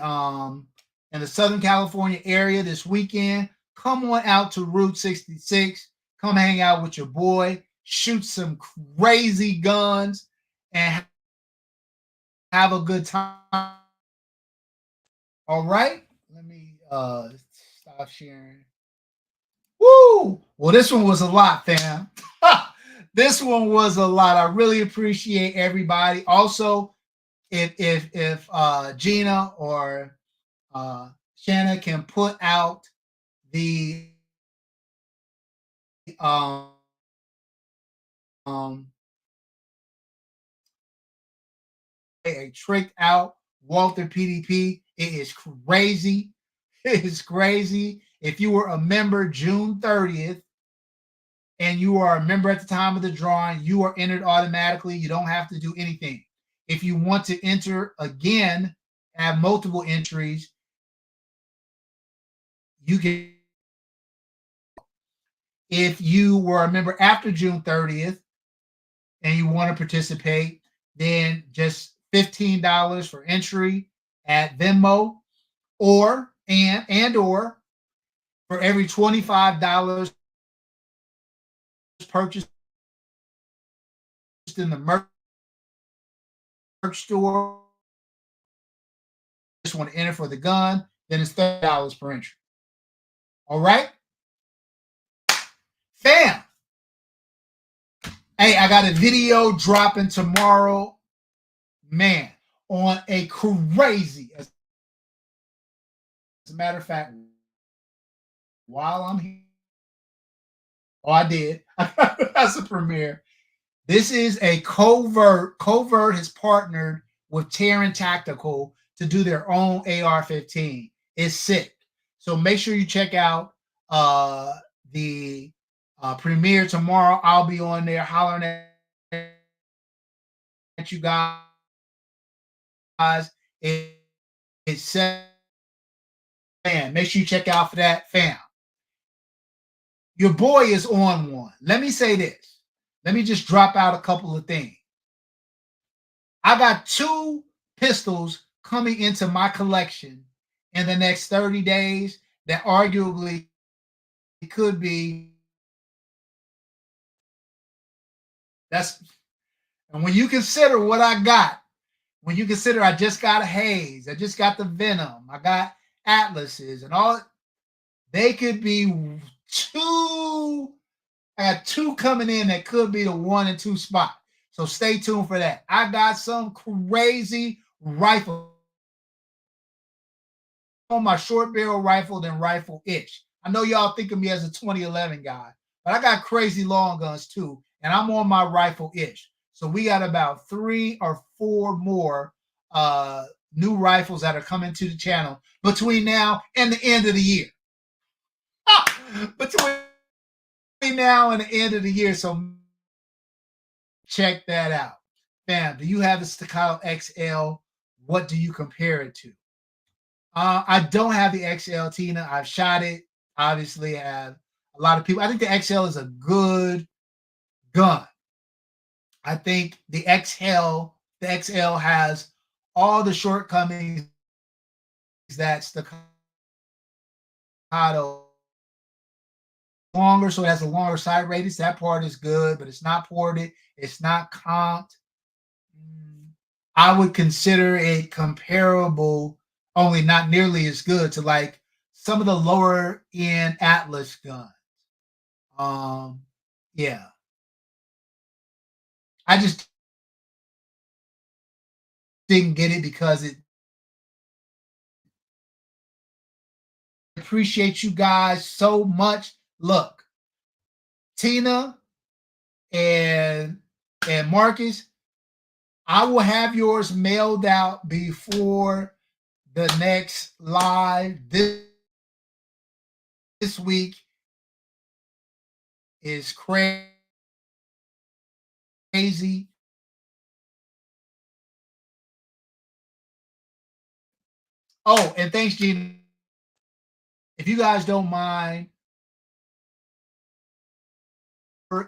Southern California area this weekend, come on out to Route 66. Come hang out with your boy, shoot some crazy guns, and have a good time. All right, let me stop sharing. Woo! Well, this one was a lot, fam. This one was a lot. I really appreciate everybody. Also, if Gina or Shanna can put out the um a tricked out Walther PDP. It is crazy. It is crazy. If you were a member June 30th and you are a member at the time of the drawing, you are entered automatically. You don't have to do anything. If you want to enter again, have multiple entries, you can. If you were a member after June 30th and you want to participate, then just $15 for entry at Venmo, or or for every $25 purchased in the merch store, just want to enter for the gun, then it's $30 per entry. All right, fam. Hey, I got a video dropping tomorrow, man, on a crazy. As a matter of fact, while I'm here, I did. That's a premiere. This is a covert. Covert has partnered with Terran Tactical to do their own AR-15. It's sick. So make sure you check out the premiere tomorrow. I'll be on there hollering at you guys. It's fam. Make sure you check out for that, fam. Your boy is on one. Let me say this. Let me just drop out a couple of things. I got 2 pistols coming into my collection in the next 30 days that arguably could be. And when you consider what I got, when you consider I just got a Haze, I just got the Venom, I got Atlases and all, they could be 2. I got 2 coming in that could be the 1 and 2 spot. So stay tuned for that. I got some crazy rifle on my short barrel rifle than rifle itch. I know y'all think of me as a 2011 guy, but I got crazy long guns too, and I'm on my rifle itch. So we got about 3 or 4 more new rifles that are coming to the channel between now and the end of the year. Between now and the end of the year, so check that out. Fam, do you have the Staccato XL? What do you compare it to? I don't have the XL, Tina. I've shot it. Obviously, I have a lot of people. I think the XL is a good gun. I think the XL has all the shortcomings that Staccato longer, so it has a longer sight radius. That part is good, but it's not ported. It's not comped. I would consider it comparable, only not nearly as good, to like some of the lower end Atlas guns. Yeah. I just didn't get it because it. Appreciate you guys so much. Look, Tina and Marcus, I will have yours mailed out before the next live. This week is crazy. Oh, and thanks, Gina. If you guys don't mind,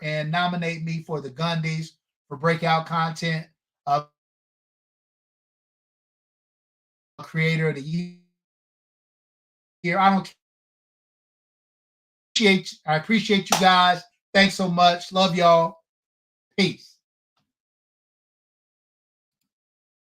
and nominate me for the Gundies for breakout content of creator of the year. I appreciate you guys. Thanks so much. Love y'all. Peace.